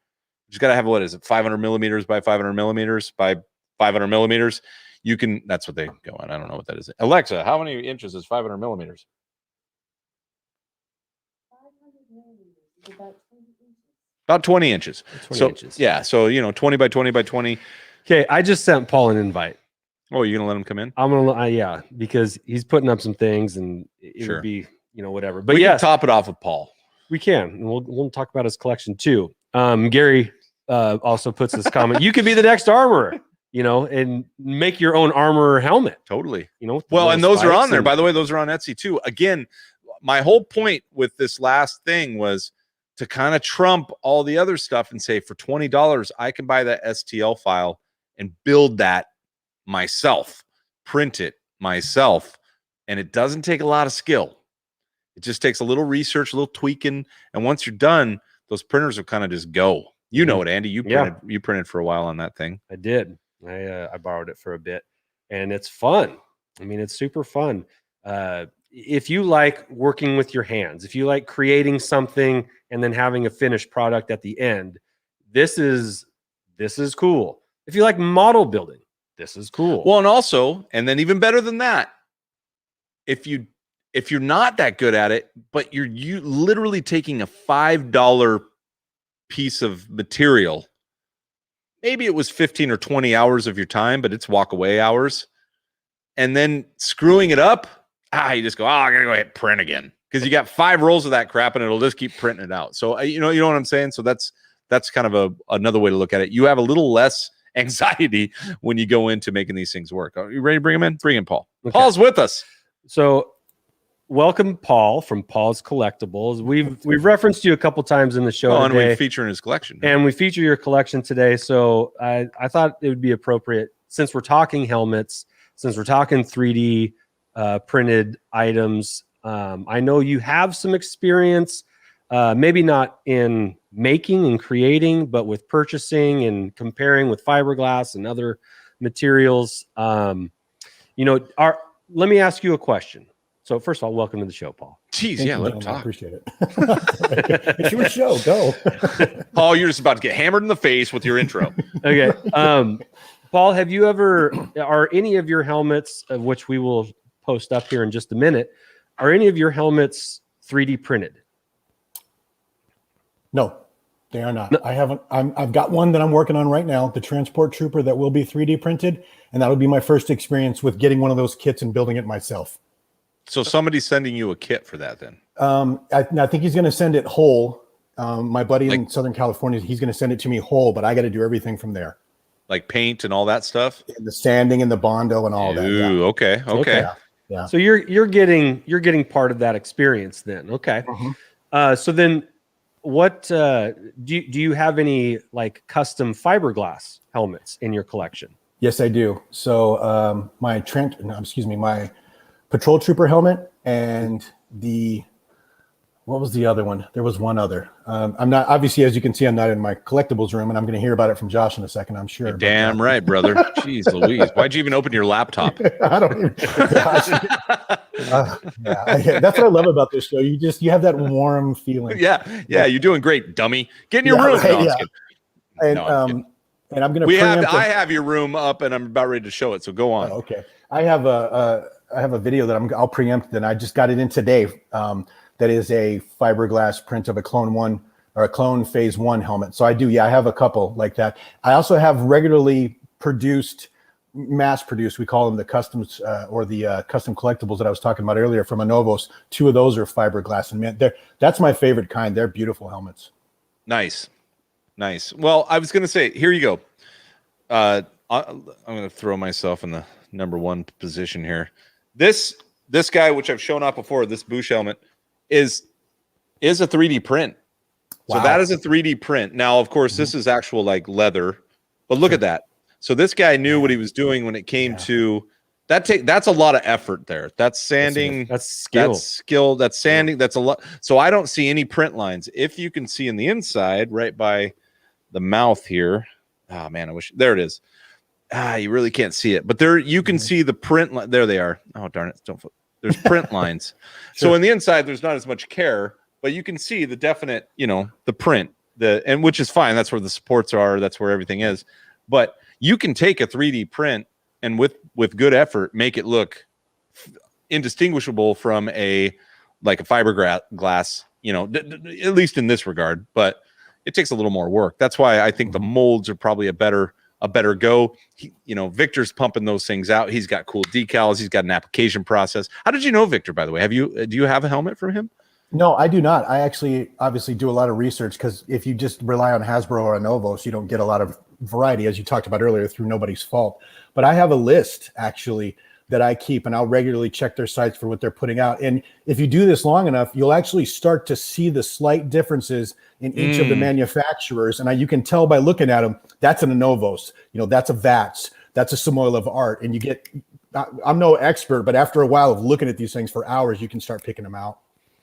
you just got to have, what is it, 500 millimeters by 500 millimeters by 500 millimeters. You can, that's what they go on. I don't know what that is. Alexa, how many inches is 500 millimeters? 500 millimeters is about 20 inches. About 20 inches. 20 inches. Yeah. So, 20 by 20 by 20. Okay. I just sent Paul an invite. Oh, you're going to let him come in? I'm going to, yeah, because he's putting up some things, and it would be, whatever. But we yeah, can top it off with Paul. We can. And we'll talk about his collection too. Gary also puts this comment. You could be the next armorer, and make your own armorer helmet. Totally. Well, and those are on there. By the way, those are on Etsy too. Again, my whole point with this last thing was to kind of trump all the other stuff and say, for $20, I can buy that STL file and build that myself, print it myself. And it doesn't take a lot of skill. It just takes a little research, a little tweaking. And once you're done, those printers will kind of just go. You know it, Andy. You printed for a while on that thing. I did. I borrowed it for a bit, and it's fun. I mean, it's super fun. if you like working with your hands, if you like creating something and then having a finished product at the end, this is cool. If you like model building, this is cool. Well, and also, and then even better than that, if you're not that good at it, but you literally taking a $5 piece of material, maybe it was 15 or 20 hours of your time, but it's walk away hours, and then screwing it up, you just go, I gotta go hit print again, because you got 5 rolls of that crap and it'll just keep printing it out. So you know what I'm saying? So that's kind of another way to look at it. You have a little less anxiety when you go into making these things work. Are you ready to bring him in? Bring in Paul. Okay. Paul's with us. So welcome, Paul from Pauls Collectibles. We've referenced you a couple times in the show and today, we feature in his collection. And we feature your collection today. So I thought it would be appropriate, since we're talking helmets, since we're talking 3D printed items. I know you have some experience, maybe not in making and creating, but with purchasing and comparing with fiberglass and other materials. Let me ask you a question. So first of all, welcome to the show, Paul. Jeez, let him talk. I appreciate it. It's your show. Go. Paul, you're just about to get hammered in the face with your intro. Okay. Paul, are any of your helmets, of which we will post up here in just a minute, are any of your helmets 3D printed? No, they are not. No. I haven't. I've got one that I'm working on right now, the Transport Trooper, that will be 3D printed, and that would be my first experience with getting one of those kits and building it myself. So somebody's sending you a kit for that then? I think he's going to send it whole. My buddy in Southern California, he's going to send it to me whole, but I got to do everything from there. Like paint and all that stuff? And the sanding and the Bondo and all that. Ooh, yeah. Okay. Yeah. So you're getting part of that experience then. Okay. Mm-hmm. So then what do you have any like custom fiberglass helmets in your collection? Yes, I do. So my Patrol Trooper helmet and what was the other one? There was one other. I'm not, obviously, as you can see, I'm not in my collectibles room, and I'm going to hear about it from Josh in a second, I'm sure. You're damn right, brother. Jeez Louise. Why'd you even open your laptop? I don't even. That's what I love about this show. You have that warm feeling. Yeah. You're doing great, dummy. Get in your room. Right, no, and I'm going to. I have your room up, and I'm about ready to show it. So go on. Oh, okay. I have a video that I'll preempt. And I just got it in today. That is a fiberglass print of a Clone 1 or a Clone Phase 1 helmet. So I have a couple like that. I also have regularly produced, mass produced, we call them the customs or the custom collectibles that I was talking about earlier from Anovos. 2 of those are fiberglass, and man, that's my favorite kind. They're beautiful helmets. Nice. Well, I was going to say, here you go. I'm going to throw myself in the number 1 position here. This guy, which I've shown off before, this Bush helmet, is a 3D print. Wow. So that is a 3D print. Now, of course, this is actual like leather, but look at that. So this guy knew what he was doing when it came to that. That's a lot of effort there. That's sanding. That's skill. That's skill. That's sanding. That's a lot. So I don't see any print lines. If you can see in the inside, right by the mouth here. Oh man, I wish there it is. You really can't see it, but there you can see the print. There they are. Oh darn it! Don't. There's print lines. Sure. So in the inside, there's not as much care, but you can see the definite, the print, and which is fine. That's where the supports are. That's where everything is. But you can take a 3D print and with good effort, make it look indistinguishable from a fiberglass, at least in this regard, but it takes a little more work. That's why I think the molds are probably a better go. Victor's pumping those things out. He's got cool decals. He's got an application process. How did you know Victor, by the way? Do you have a helmet from him? No, I do not. I actually obviously do a lot of research, because if you just rely on Hasbro or Anovos, you don't get a lot of variety, as you talked about earlier, through nobody's fault. But I have a list actually that I keep, and I'll regularly check their sites for what they're putting out. And if you do this long enough, you'll actually start to see the slight differences in each of the manufacturers. And you can tell by looking at them, that's an Anovos, that's a Vats, that's a Samoil Art. And I'm no expert, but after a while of looking at these things for hours, you can start picking them out.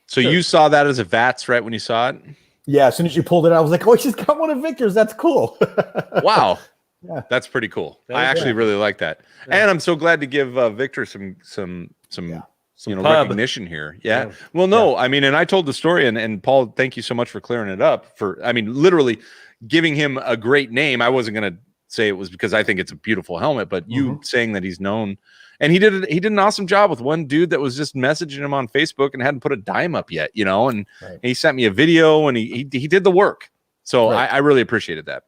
So you saw that as a Vats right when you saw it? Yeah, as soon as you pulled it out, I was like, oh, she's got one of Victor's. That's cool. Wow. Yeah. That's pretty cool. I actually really like that. Yeah. And I'm so glad to give Victor some Some pub. recognition here. Yeah. Well, no, I mean, and I told the story, and Paul, thank you so much for clearing it up. I mean, literally giving him a great name. I wasn't going to say it was because I think it's a beautiful helmet, but you saying that he's known, and he did an awesome job with one dude that was just messaging him on Facebook and hadn't put a dime up yet, and he sent me a video, and he did the work. So I really appreciated that.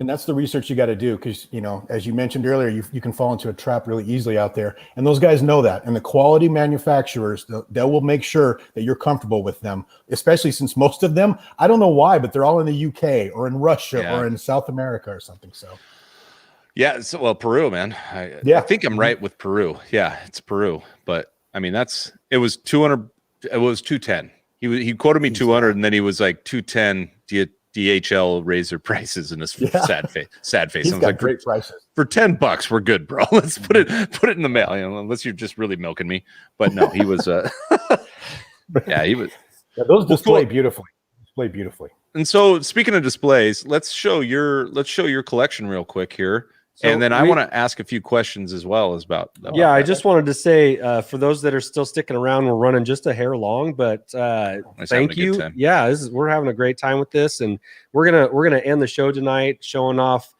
And that's the research you got to do because, as you mentioned earlier, you can fall into a trap really easily out there. And those guys know that. And the quality manufacturers, they will make sure that you're comfortable with them, especially since most of them, I don't know why, but they're all in the UK or in Russia or in South America or something. So, yeah. So, well, Peru, man. I think I'm right with Peru. Yeah, it's Peru. But I mean, it was 200. It was 210. He quoted me 200, and then he was like 210. DHL raised their prices in his sad face. He's I was got like, great prices. For $10, we're good, bro. Let's put it in the mail. Unless you're just really milking me. But no, he was. He was. Yeah, those display beautifully. And so, speaking of displays, let's show your collection real quick here. So and then I want to ask a few questions as well about I just wanted to say for those that are still sticking around, we're running just a hair long, but thank you. Yeah, we're having a great time with this, and we're gonna end the show tonight showing off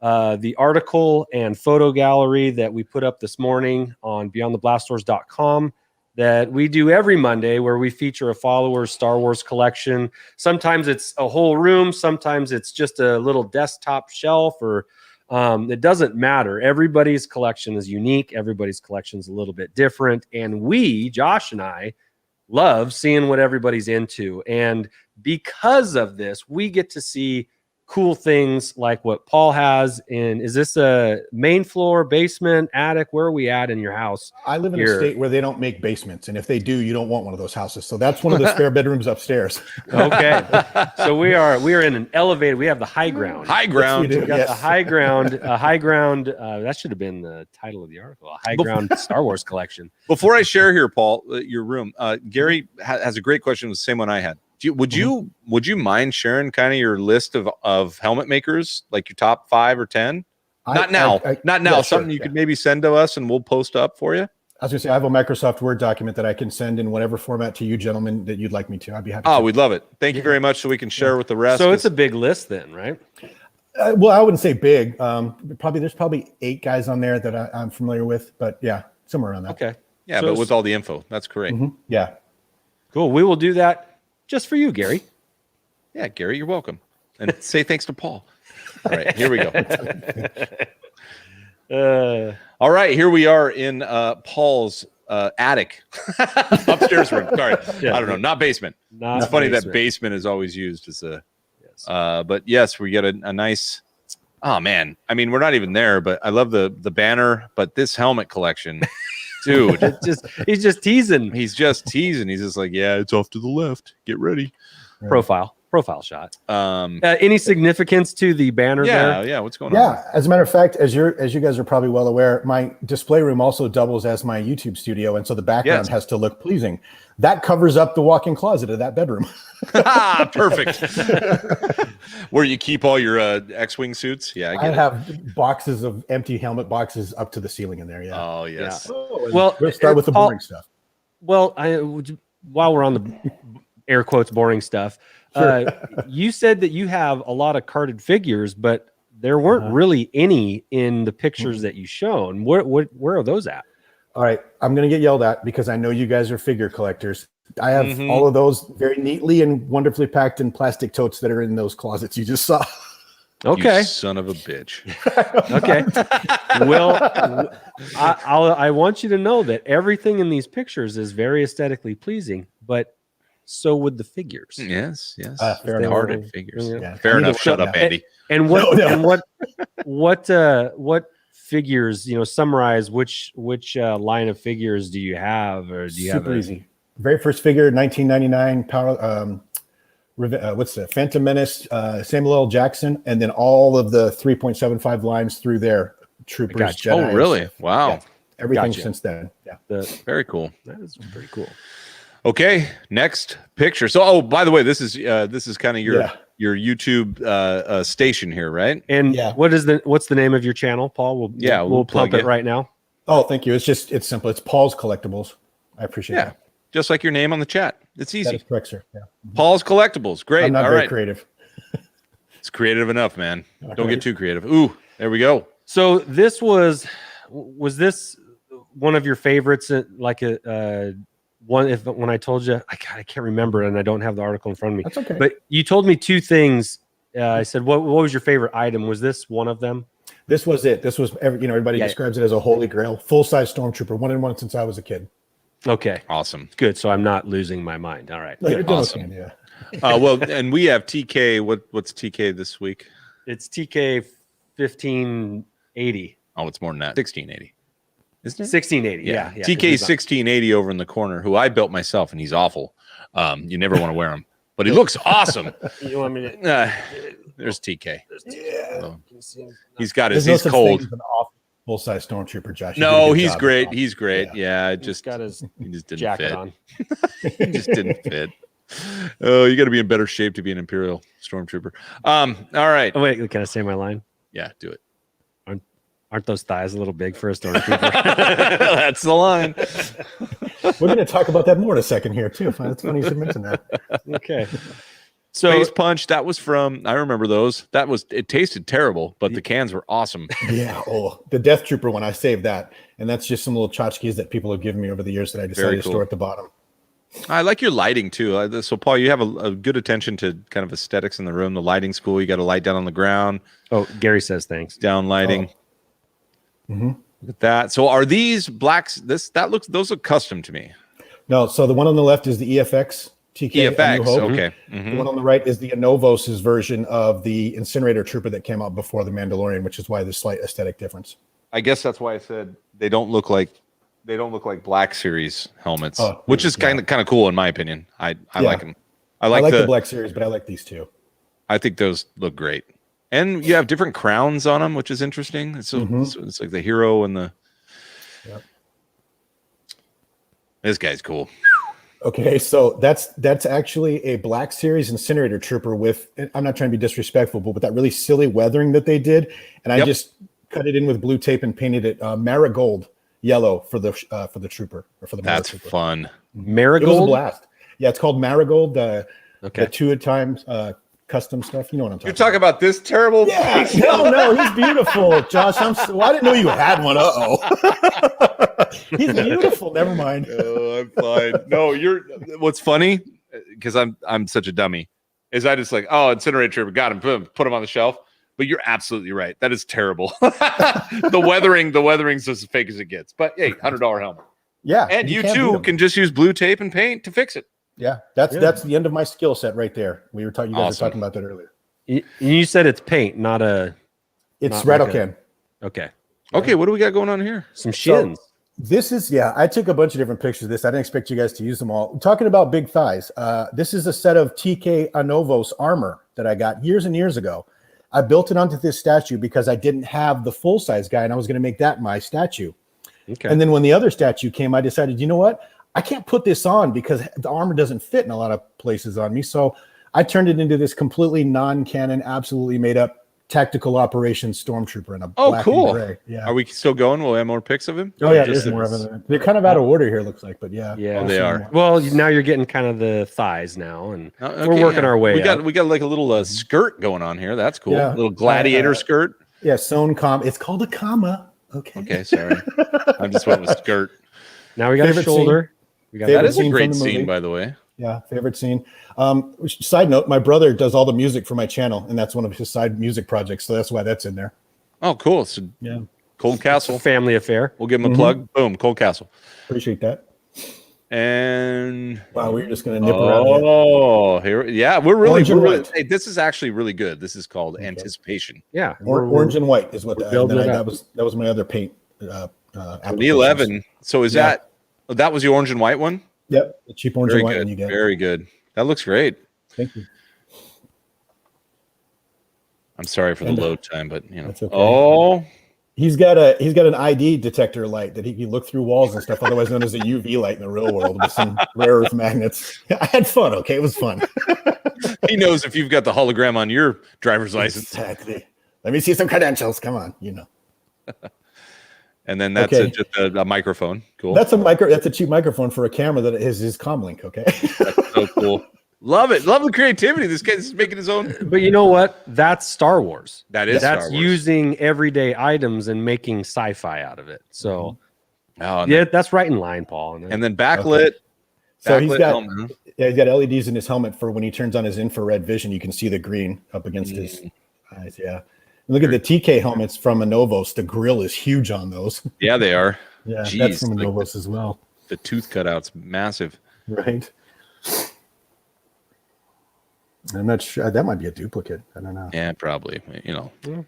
the article and photo gallery that we put up this morning on beyondtheblastdoors.com that we do every Monday, where we feature a follower's Star Wars collection. Sometimes it's a whole room, sometimes it's just a little desktop shelf, or it doesn't matter. Everybody's collection is unique. Everybody's collection is a little bit different. And Josh and I, love seeing what everybody's into. And because of this, we get to see cool things like what Paul has is this a main floor, basement, attic? Where are we at in your house? I live in a state where they don't make basements, and if they do, you don't want one of those houses. So that's one of the spare bedrooms upstairs. Okay. So we are in an elevated. We have the high ground. High ground. We got the high ground. High ground. That should have been the title of the article. A high ground Star Wars collection. Before I share here, Paul, your room, Gary has a great question. The same one I had. Would you mind sharing kind of your list of helmet makers, like your top 5 or 10? Not now. Something you could maybe send to us and we'll post up for you. I was going to say, I have a Microsoft Word document that I can send in whatever format to you gentlemen that you'd like me to. I'd be happy. We'd love it. Thank you very much. So we can share with the rest. So it's a big list then, right? Well, I wouldn't say big. There's probably 8 guys on there that I'm familiar with, but yeah, somewhere around that. Okay. Yeah, but with all the info, that's great. Yeah. Cool. We will do that. Just for you, Gary. Yeah, Gary, you're welcome. And say thanks to Paul. All right, here we go. All right, here we are in Paul's attic. Upstairs room. Sorry. I don't know. Not basement. It's funny that basement is always used as a... but yes, we get a nice... Oh, man. I mean, we're not even there, but I love the banner. But this helmet collection... Dude, he's just teasing. He's just teasing. He's just like, yeah, it's off to the left. Get ready. Profile shot. Any significance to the banner there? Yeah. What's going on? Yeah. As a matter of fact, as you guys are probably well aware, my display room also doubles as my YouTube studio, and so the background has to look pleasing. That covers up the walk-in closet of that bedroom. Perfect. Where you keep all your X-wing suits. Yeah, I have boxes of empty helmet boxes up to the ceiling in there. Yeah. Oh yes. Yeah. Well, let's start with the boring stuff. Well, while we're on the air quotes boring stuff, you said that you have a lot of carded figures, but there weren't really any in the pictures that you shown. Where are those at? All right, I'm going to get yelled at because I know you guys are figure collectors. I have all of those very neatly and wonderfully packed in plastic totes that are in those closets you just saw. Okay. You son of a bitch. Okay. Well, I want you to know that everything in these pictures is very aesthetically pleasing, but so would the figures. Yes. Carded figures. Yeah. Fair enough. Shut up, Andy. And what figures, summarize which line of figures do you have, or do you Super easy. Very first figure, 1999 power Phantom Menace, Samuel L. Jackson, and then all of the 3.75 lines through there. Troopers, gotcha. Jedi. Oh, really? Wow. Yeah. Everything since then. Yeah. Very cool. That is pretty cool. Okay, next picture. So, by the way, this is kind of your YouTube station here, right? And what's the name of your channel, Paul? We'll pump it right now. Oh, thank you. It's simple. It's Pauls Collectibles. I appreciate Yeah. that. Just like your name on the chat. It's That easy. is correct, sir. Yeah. Paul's Collectibles. Great. I'm not All very right. creative. It's creative enough, man. Don't right. get too creative. Ooh, there we go. So this was this one of your favorites? Like a one? If when I told you, I can't remember, and I don't have the article in front of me. That's okay. But you told me two things. I said, what was your favorite item? Was this one of them? This was it. This was everybody Yeah. describes it as a holy grail, full-size stormtrooper, 1-in-1 since I was a kid. Okay, Awesome. good. So I'm not losing my mind. All right, Like, good. you're doing Awesome. okay, yeah. Well, and we have TK. What's TK this week? It's TK 1580. Oh, it's more than that. 1680. Isn't it? 1680. Yeah. TK 1680 over in the corner, who I built myself, and he's awful. You never want to wear him, but he looks awesome. You want me to? There's TK. Yeah. So, he's got There's his. no He's such cold. thing as an awful full-size stormtrooper, Josh. You did a No, good he's job. great. He's great. Yeah. Yeah, He's just got his he just didn't jacket fit. on. He just didn't fit. Oh, you got to be in better shape to be an Imperial Stormtrooper. All right. Oh wait, can I say my line? Yeah, do it. Aren't those thighs a little big for a stormtrooper? That's the line. We're going to talk about that more in a second here, too. It's funny you should mention that. Okay. So Face Punch, that was from, I remember those. It tasted terrible, but the cans were awesome. Yeah. Oh, the Death Trooper one, I saved that. And that's just some little tchotchkes that people have given me over the years that I decided Very to cool. store at the bottom. I like your lighting too. So, Paul, you have a good attention to kind of aesthetics in the room. The lighting's cool. You got a light down on the ground, Gary says thanks. down lighting. Look at that. So, are these blacks? Those look custom to me. No, so the one on the left is the EFX TK. A New EFX. Hope. Okay. The Mhm. one on the right is the Anovos' version of the Incinerator Trooper that came out before the Mandalorian, which is why there's slight aesthetic difference. I guess that's why I said they don't look like Black Series helmets, Oh, which is yeah. kind of cool in my opinion. I like them. I I like, like the the Black Series, but I like these two. I think those look great. And you have different crowns on them, which is interesting. It's like the hero and the. Yep. This guy's cool. Okay, so that's actually a Black Series Incinerator Trooper with, I'm not trying to be disrespectful, but with that really silly weathering that they did, and I just cut it in with blue tape and painted it marigold yellow for the trooper or for the That's trooper. fun. It was a Marigold. blast. Yeah, it's called Marigold. The Okay. 2 at times custom stuff. You know what I'm talking You're talking about this terrible. Yeah, no, he's beautiful, Josh. Well, I didn't know you had one. He's beautiful. Never mind. Oh, I'm fine. No, what's funny, because I'm such a dummy, is I just like, oh, Incinerator Trooper, got him, put him on the shelf. But you're absolutely right. That is terrible. the weathering's as fake as it gets. But hey, $100 helmet. Yeah, And you can't beat too 'em. can just use blue tape and paint to fix it. Yeah, that's the end of my skill set right there. We were talking. You guys Awesome. were talking about that earlier. You said it's paint, not a. It's Not like Rattle Can. Okay. Okay, what do we got going on here? Some shins. This is, I took a bunch of different pictures of this. I didn't expect you guys to use them all. Talking about big thighs, this is a set of TK Anovos armor that I got years and years ago. I built it onto this statue because I didn't have the full-size guy, and I was going to make that my statue. Okay. And then when the other statue came, I decided, you know what? I can't put this on because the armor doesn't fit in a lot of places on me. So I turned it into this completely non-canon, absolutely made-up tactical operations stormtrooper in a black cool. and gray. Yeah. Are we still going? We'll have more pics of him? Oh yeah, Just there's more of them. They're kind of out of order here, looks like, but yeah. Yeah, they are. Well, now you're getting kind of the thighs now, and Okay, we're working our way. We got up. we got like a little skirt going on here. That's cool. Yeah. Little gladiator skirt. Yeah, sewn it's called a comma. Okay. Okay, sorry. I just went with skirt. Now we got a Favorite shoulder. We got Favorite That is a scene great from the movie? scene, by the way. Yeah, favorite scene. Side note, my brother does all the music for my channel, and that's one of his side music projects, so that's why that's in there. Oh, cool. So Yeah. Cold Castle. family affair. We'll give him a plug. Boom, Cold Castle. Appreciate that. And Wow, we're just gonna nip around here. oh, here, yeah, we're Orange and really. white. Hey, this is actually really good. This is called Anticipation. Yeah, Orange and white is what building it that up. was my other paint. The applications. 11. So is Yeah. that was the orange and white one? Yep, the cheap orange Very and white good. one you get. Very good. That looks great. Thank you. I'm sorry for the And, load time, but you know. that's okay. Oh, He's got an ID detector light that he can look through walls and stuff, otherwise known as a UV light in the real world with some rare earth magnets. I had fun. Okay, it was fun. he knows if you've got the hologram on your driver's license. Exactly. Let me see some credentials. Come on, you know. And then that's Okay. just a microphone. Cool. That's a cheap microphone for a camera that is his comlink. Okay. That's so cool. Love it. Love the creativity. This guy's making his own. But you know what? That's Star Wars. That is That's Star Wars. using everyday items and making sci-fi out of it. So Oh, and yeah, that's right in line, Paul. and then backlit. So he's backlit got helmet, huh? he's got LEDs in his helmet for when he turns on his infrared vision, you can see the green up against his eyes. Yeah. Look at the TK helmets from Anovos. The grill is huge on those. Yeah, they are. Yeah, Jeez, that's from like Anovos as well. the tooth cutout's massive. Right. I'm not sure. That might be a duplicate. I don't know. Yeah, probably. You know, yeah.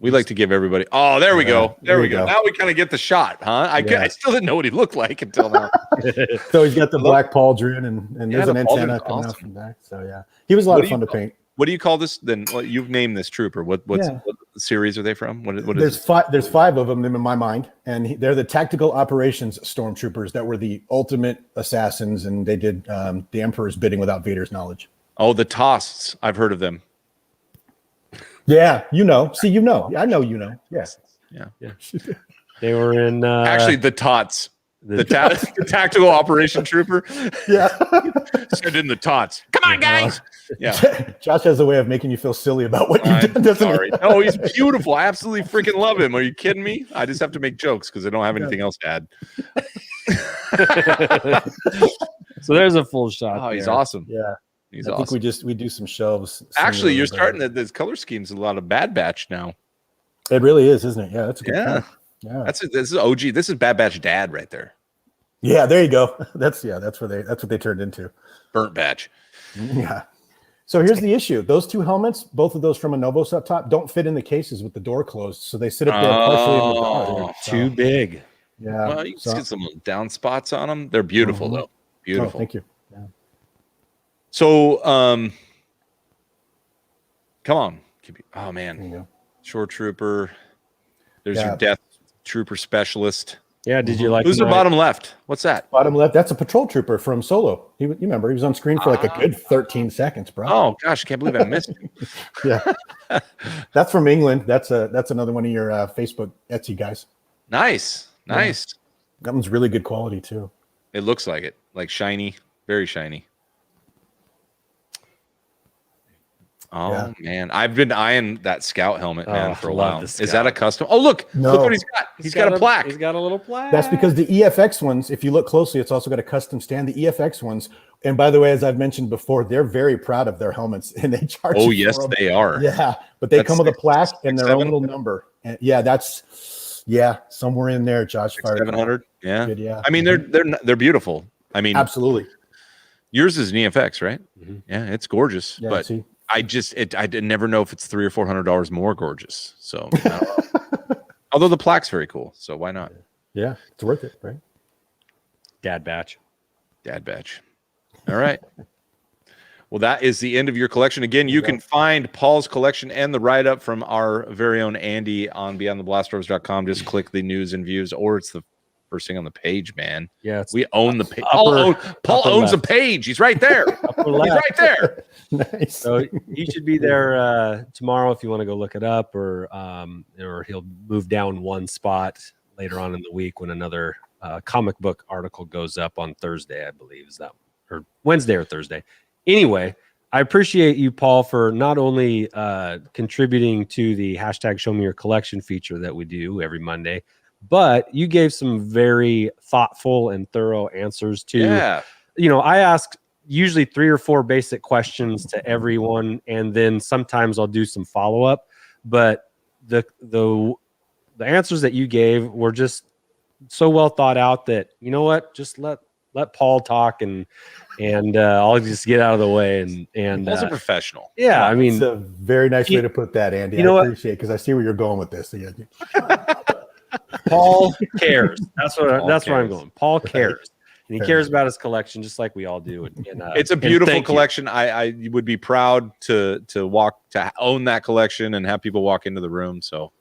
We like to give everybody. Oh, there we go. There we go. Now we kind of get the shot, huh? I still didn't know what he looked like until now. So he's got the black pauldron and Yeah, there's an the pauldron's antenna coming out awesome. from back. So yeah, he was a lot of fun to paint. What do you call this? Then you've named this trooper. What Yeah. series are they from? What There's is it? five. There's five of them in my mind, and they're the tactical operations stormtroopers that were the ultimate assassins, and they did the Emperor's bidding without Vader's knowledge. Oh, the Tosts. I've heard of them. Yeah, you know. See, you know. I know you know. Yes. Yeah. They were in Actually, the Tots. The tactical operation trooper. Yeah. Send in the Tots. Come on, guys. Yeah. Josh has a way of making you feel silly about what you've done, doesn't Sorry. he? Oh, he's beautiful. I absolutely freaking love him. Are you kidding me? I just have to make jokes because I don't have anything else to add. so there's a full shot. Oh, he's there. awesome. Yeah. He's I think awesome. we do some shelves. Actually, you're similar, starting that. This color scheme's a lot of Bad Batch now. It really is, isn't it? Yeah, that's a good Yeah. point. Yeah. This is OG. This is Bad Batch Dad right there. Yeah, there you go. That's what they turned into. Burnt Batch. Yeah. So here's the issue. Those two helmets, both of those from Anovos up top, don't fit in the cases with the door closed. So they sit up there partially in the dark. So, Too big. yeah. Well, you so- can get some down spots on them. They're beautiful though. Oh, Beautiful. thank you. Yeah. So, come on. Oh There man, you go. Shore Trooper. There's Yeah. your Death Trooper Specialist. Yeah, did you like Who's the my- bottom left? What's that? Bottom left, that's a patrol trooper from Solo. You remember he was on screen for like a good 13 seconds, bro. Oh gosh, I can't believe I missed it. Yeah. That's from England. That's another one of your Facebook Etsy guys. Nice. That one's really good quality too. It looks like it. Like shiny, very shiny. Oh Yeah. man, I've been eyeing that Scout helmet, man, Oh, for a love while. the Is that Scout. a custom? Oh, look No. what he's got. He's got a plaque. He's got a little plaque. That's because the EFX ones, if you look closely, it's also got a custom stand. The EFX ones, and by the way, as I've mentioned before, they're very proud of their helmets and they charge. Oh you yes, for them. they are. Yeah, but they That's come with a plaque and their own 600? little number. And yeah, somewhere in there, Josh. fired it. 700. Yeah. Good, yeah. I mean, they're beautiful. I mean, Absolutely. yours is an EFX, right? Mhm. Yeah, it's gorgeous. Yeah, but see? I didn't never know if it's $300 or $400 more gorgeous. So, I don't know. Although the plaque's very cool, so why not? Yeah, it's worth it, right? Dad batch. Dad batch. All right. Well, that is the end of your collection. Again, you can find Paul's collection and the write-up from our very own Andy on beyondtheblastdoors.com. Just click the news and views, or it's the first thing on the page, man. Yeah, it's We own the page. upper Paul owns the left. page. He's right there. upper He's left. right there. Nice. So he should be there tomorrow if you want to go look it up, or he'll move down one spot later on in the week when another comic book article goes up on Thursday, I believe, is that, or Wednesday or Thursday. Anyway, I appreciate you, Paul, for not only contributing to the hashtag Show Me Your Collection feature that we do every Monday, but you gave some very thoughtful and thorough answers to. Yeah. I ask usually 3 or 4 basic questions to everyone, and then sometimes I'll do some follow up. But the answers that you gave were just so well thought out that, you know what, just let Paul talk and I'll just get out of the way and Paul's a professional. yeah, I mean, it's a very nice way to put that, Andy. You know I what? appreciate it because I see where you're going with this. Yeah. Paul cares. That's where I'm cares. going. Paul cares. And he cares about his collection just like we all do. And, It's a and beautiful thank you. collection. I would be proud to own that collection and have people walk into the room. So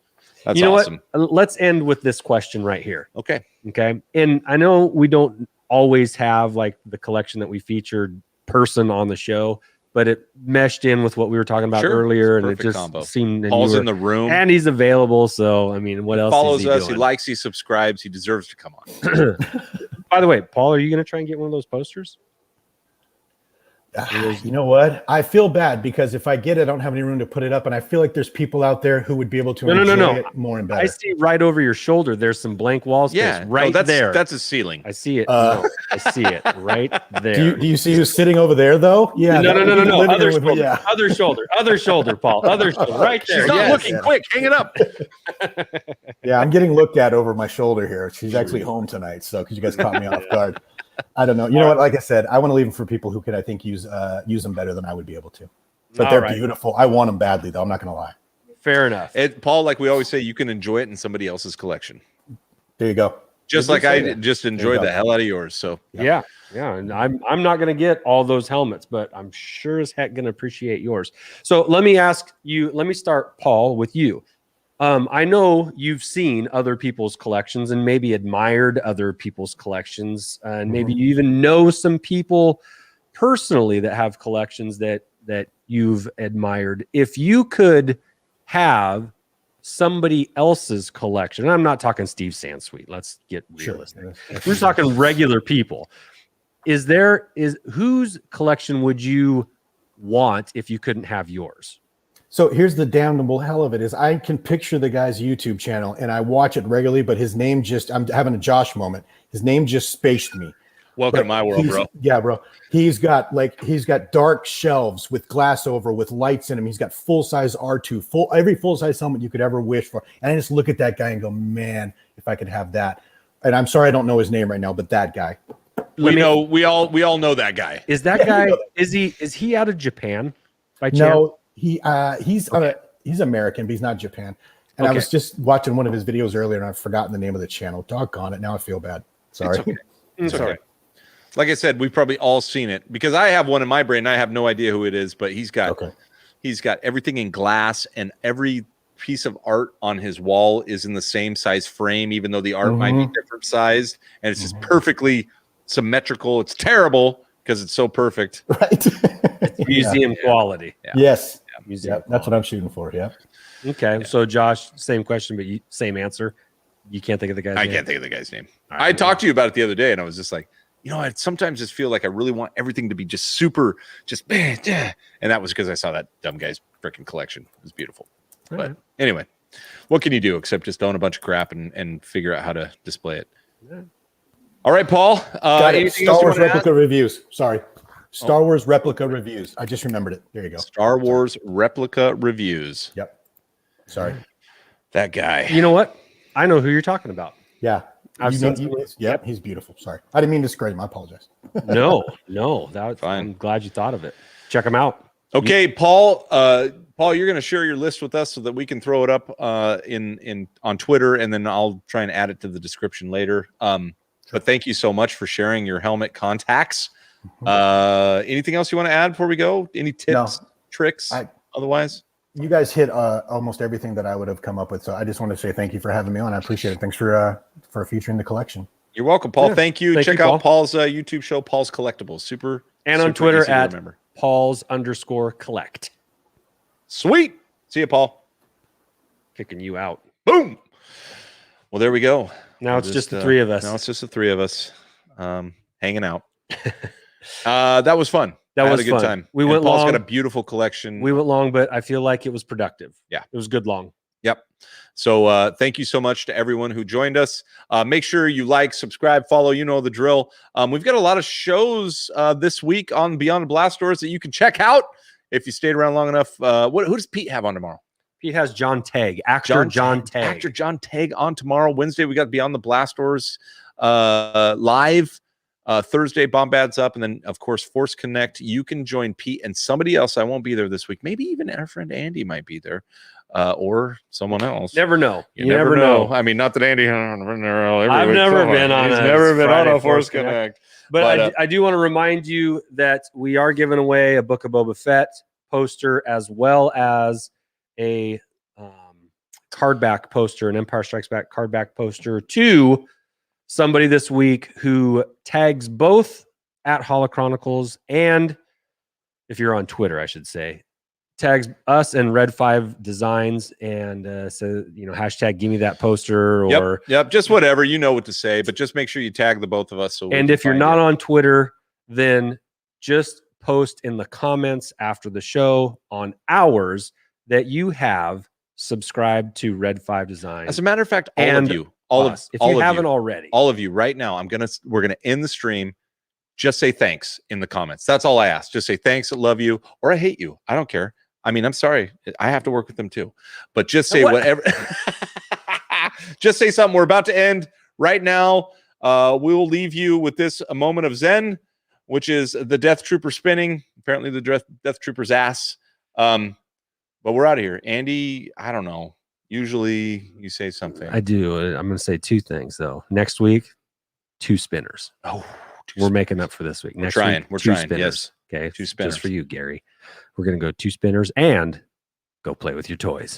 that's You know awesome. what? Let's end with this question right here. Okay. Okay. And I know we don't always have like the collection that we featured person on the show, but it meshed in with what we were talking about Sure. earlier, and it Perfect just combo. seemed. And Paul's you in the room. and he's available. So I mean, what He else? follows is he us. doing? He likes. He subscribes. He deserves to come on. By the way, Paul, are you going to try and get one of those posters? You know what? I feel bad because if I get it, I don't have any room to put it up, and I feel like there's people out there who would be able to enjoy it more and better. I see right over your shoulder. There's some blank wall space. Yeah, right there. That's a ceiling. I see it. No, I see it right there. Do you see who's sitting over there though? Yeah. No. Other Other shoulder. Other shoulder, Paul. Other shoulder. Right there. She's not Yes. looking. Quick, hang it up. Yeah, I'm getting looked at over my shoulder here. She's actually home tonight, so because you guys caught me off guard. I don't know. You know what? Like I said, I want to leave them for people who could, I think, use them better than I would be able to. But they're beautiful. I want them badly, though. I'm not going to lie. Fair enough. Paul, like we always say, you can enjoy it in somebody else's collection. There you go. Just like I just enjoy the hell out of yours. So yeah. And I'm not going to get all those helmets, but I'm sure as heck going to appreciate yours. So let me ask you. Let me start, Paul, with you. I know you've seen other people's collections and maybe admired other people's collections, and maybe you even know some people personally that have collections that you've admired. If you could have somebody else's collection, and I'm not talking Steve Sansweet, let's get realistic. We're just talking regular people. Whose collection would you want if you couldn't have yours? So here's the damnable hell of it is I can picture the guy's YouTube channel and I watch it regularly, but his name I'm having a Josh moment. His name just spaced me. Welcome to my world, bro. Yeah, bro. He's got dark shelves with glass over with lights in them. He's got full-size R2, every full-size helmet you could ever wish for. And I just look at that guy and go, man, if I could have that. And I'm sorry I don't know his name right now, but that guy. We all know that guy. Is that guy is he out of Japan by chance? No. He's American, but he's not Japan. And I was just watching one of his videos earlier, and I've forgotten the name of the channel. Doggone it! Now I feel bad. Sorry. It's okay. Like I said, we've probably all seen it because I have one in my brain. And I have no idea who it is, but he's got everything in glass, and every piece of art on his wall is in the same size frame, even though the art might be different sized, and it's just perfectly symmetrical. It's terrible because it's so perfect. Right. It's museum quality. Yeah. Yes. Museum that's what I'm shooting for. Yeah. Okay. Yeah. So Josh, same question, but same answer. You can't think of the guy's name? I can't think of the guy's name. Right, I talked to you about it the other day, and I was just like, I sometimes just feel like I really want everything to be just super, and that was because I saw that dumb guy's freaking collection. It was beautiful. But anyway, what can you do except just own a bunch of crap and figure out how to display it? Yeah. All right, Paul. Star Wars replica reviews. Sorry. Star Wars replica reviews. I just remembered it. There you go. Star Wars replica reviews. Yep. Sorry. That guy. You know what? I know who you're talking about. Yeah. I've seen Yep. He's beautiful. Sorry. I didn't mean to discredit him. I apologize. No. That fine. I'm glad you thought of it. Check him out. Okay, Paul. Paul, you're going to share your list with us so that we can throw it up on Twitter, and then I'll try and add it to the description later. But thank you so much for sharing your helmet contacts. Anything else you want to add before we go? Any tips, tricks, otherwise? You guys hit almost everything that I would have come up with. So I just want to say thank you for having me on. I appreciate it. Thanks for featuring the collection. You're welcome, Paul. Yeah. Thank you. Check out Paul's YouTube show, Paul's Collectibles. Super. And super on Twitter easy to at remember. Pauls_collect. Sweet. See you, Paul. Kicking you out. Boom. Well, there we go. Now it's just the three of us. Now it's just the three of us hanging out. That was fun. That was a good time. We went Paul's long. got a beautiful collection. We went long, but I feel like it was productive. Yeah. It was good long. Yep. So thank you so much to everyone who joined us. Make sure you like, subscribe, follow. You know the drill. We've got a lot of shows this week on Beyond the Blast Doors that you can check out if you stayed around long enough. Who does Pete have on tomorrow? Pete has John Tagg, actor John Tagg. Actor John Tagg on tomorrow. Wednesday, we got Beyond the Blast Doors live. Thursday, Bombad's up. And then, of course, Force Connect. You can join Pete and somebody else. I won't be there this week. Maybe even our friend Andy might be there. Or someone else. Never know. You never know. I mean, not that Andy. I've never been on a Force Connect. But I do want to remind you that we are giving away a Book of Boba Fett poster as well as a cardback poster, an Empire Strikes Back cardback poster to somebody this week who tags both at Holochronicles and if you're on Twitter, I should say, tags us and Red 5 Designs and so hashtag give me that poster or Yep, just whatever, you know what to say, but just make sure you tag the both of us. So and if you're not on Twitter, then just post in the comments after the show on ours that you have subscribed to Red 5 Design. As a matter of fact, all and of you, all us, of if all you of haven't you, already, all of you right now, we're gonna end the stream. Just say thanks in the comments. That's all I ask. Just say thanks, I love you, or I hate you. I don't care. I mean, I'm sorry. I have to work with them too. But just say whatever. Just say something. We're about to end right now. We will leave you with a moment of Zen, which is the Death Trooper spinning. Apparently the Death Trooper's ass. But we're out of here. Andy, I don't know. Usually you say something. I do. I'm going to say 2 things though. Next week, 2 spinners. Oh, we're making up for this week. We're trying. Week, 2 spinners. Yes. Okay. 2 spinners. Just for you, Gary. We're going to go 2 spinners and go play with your toys.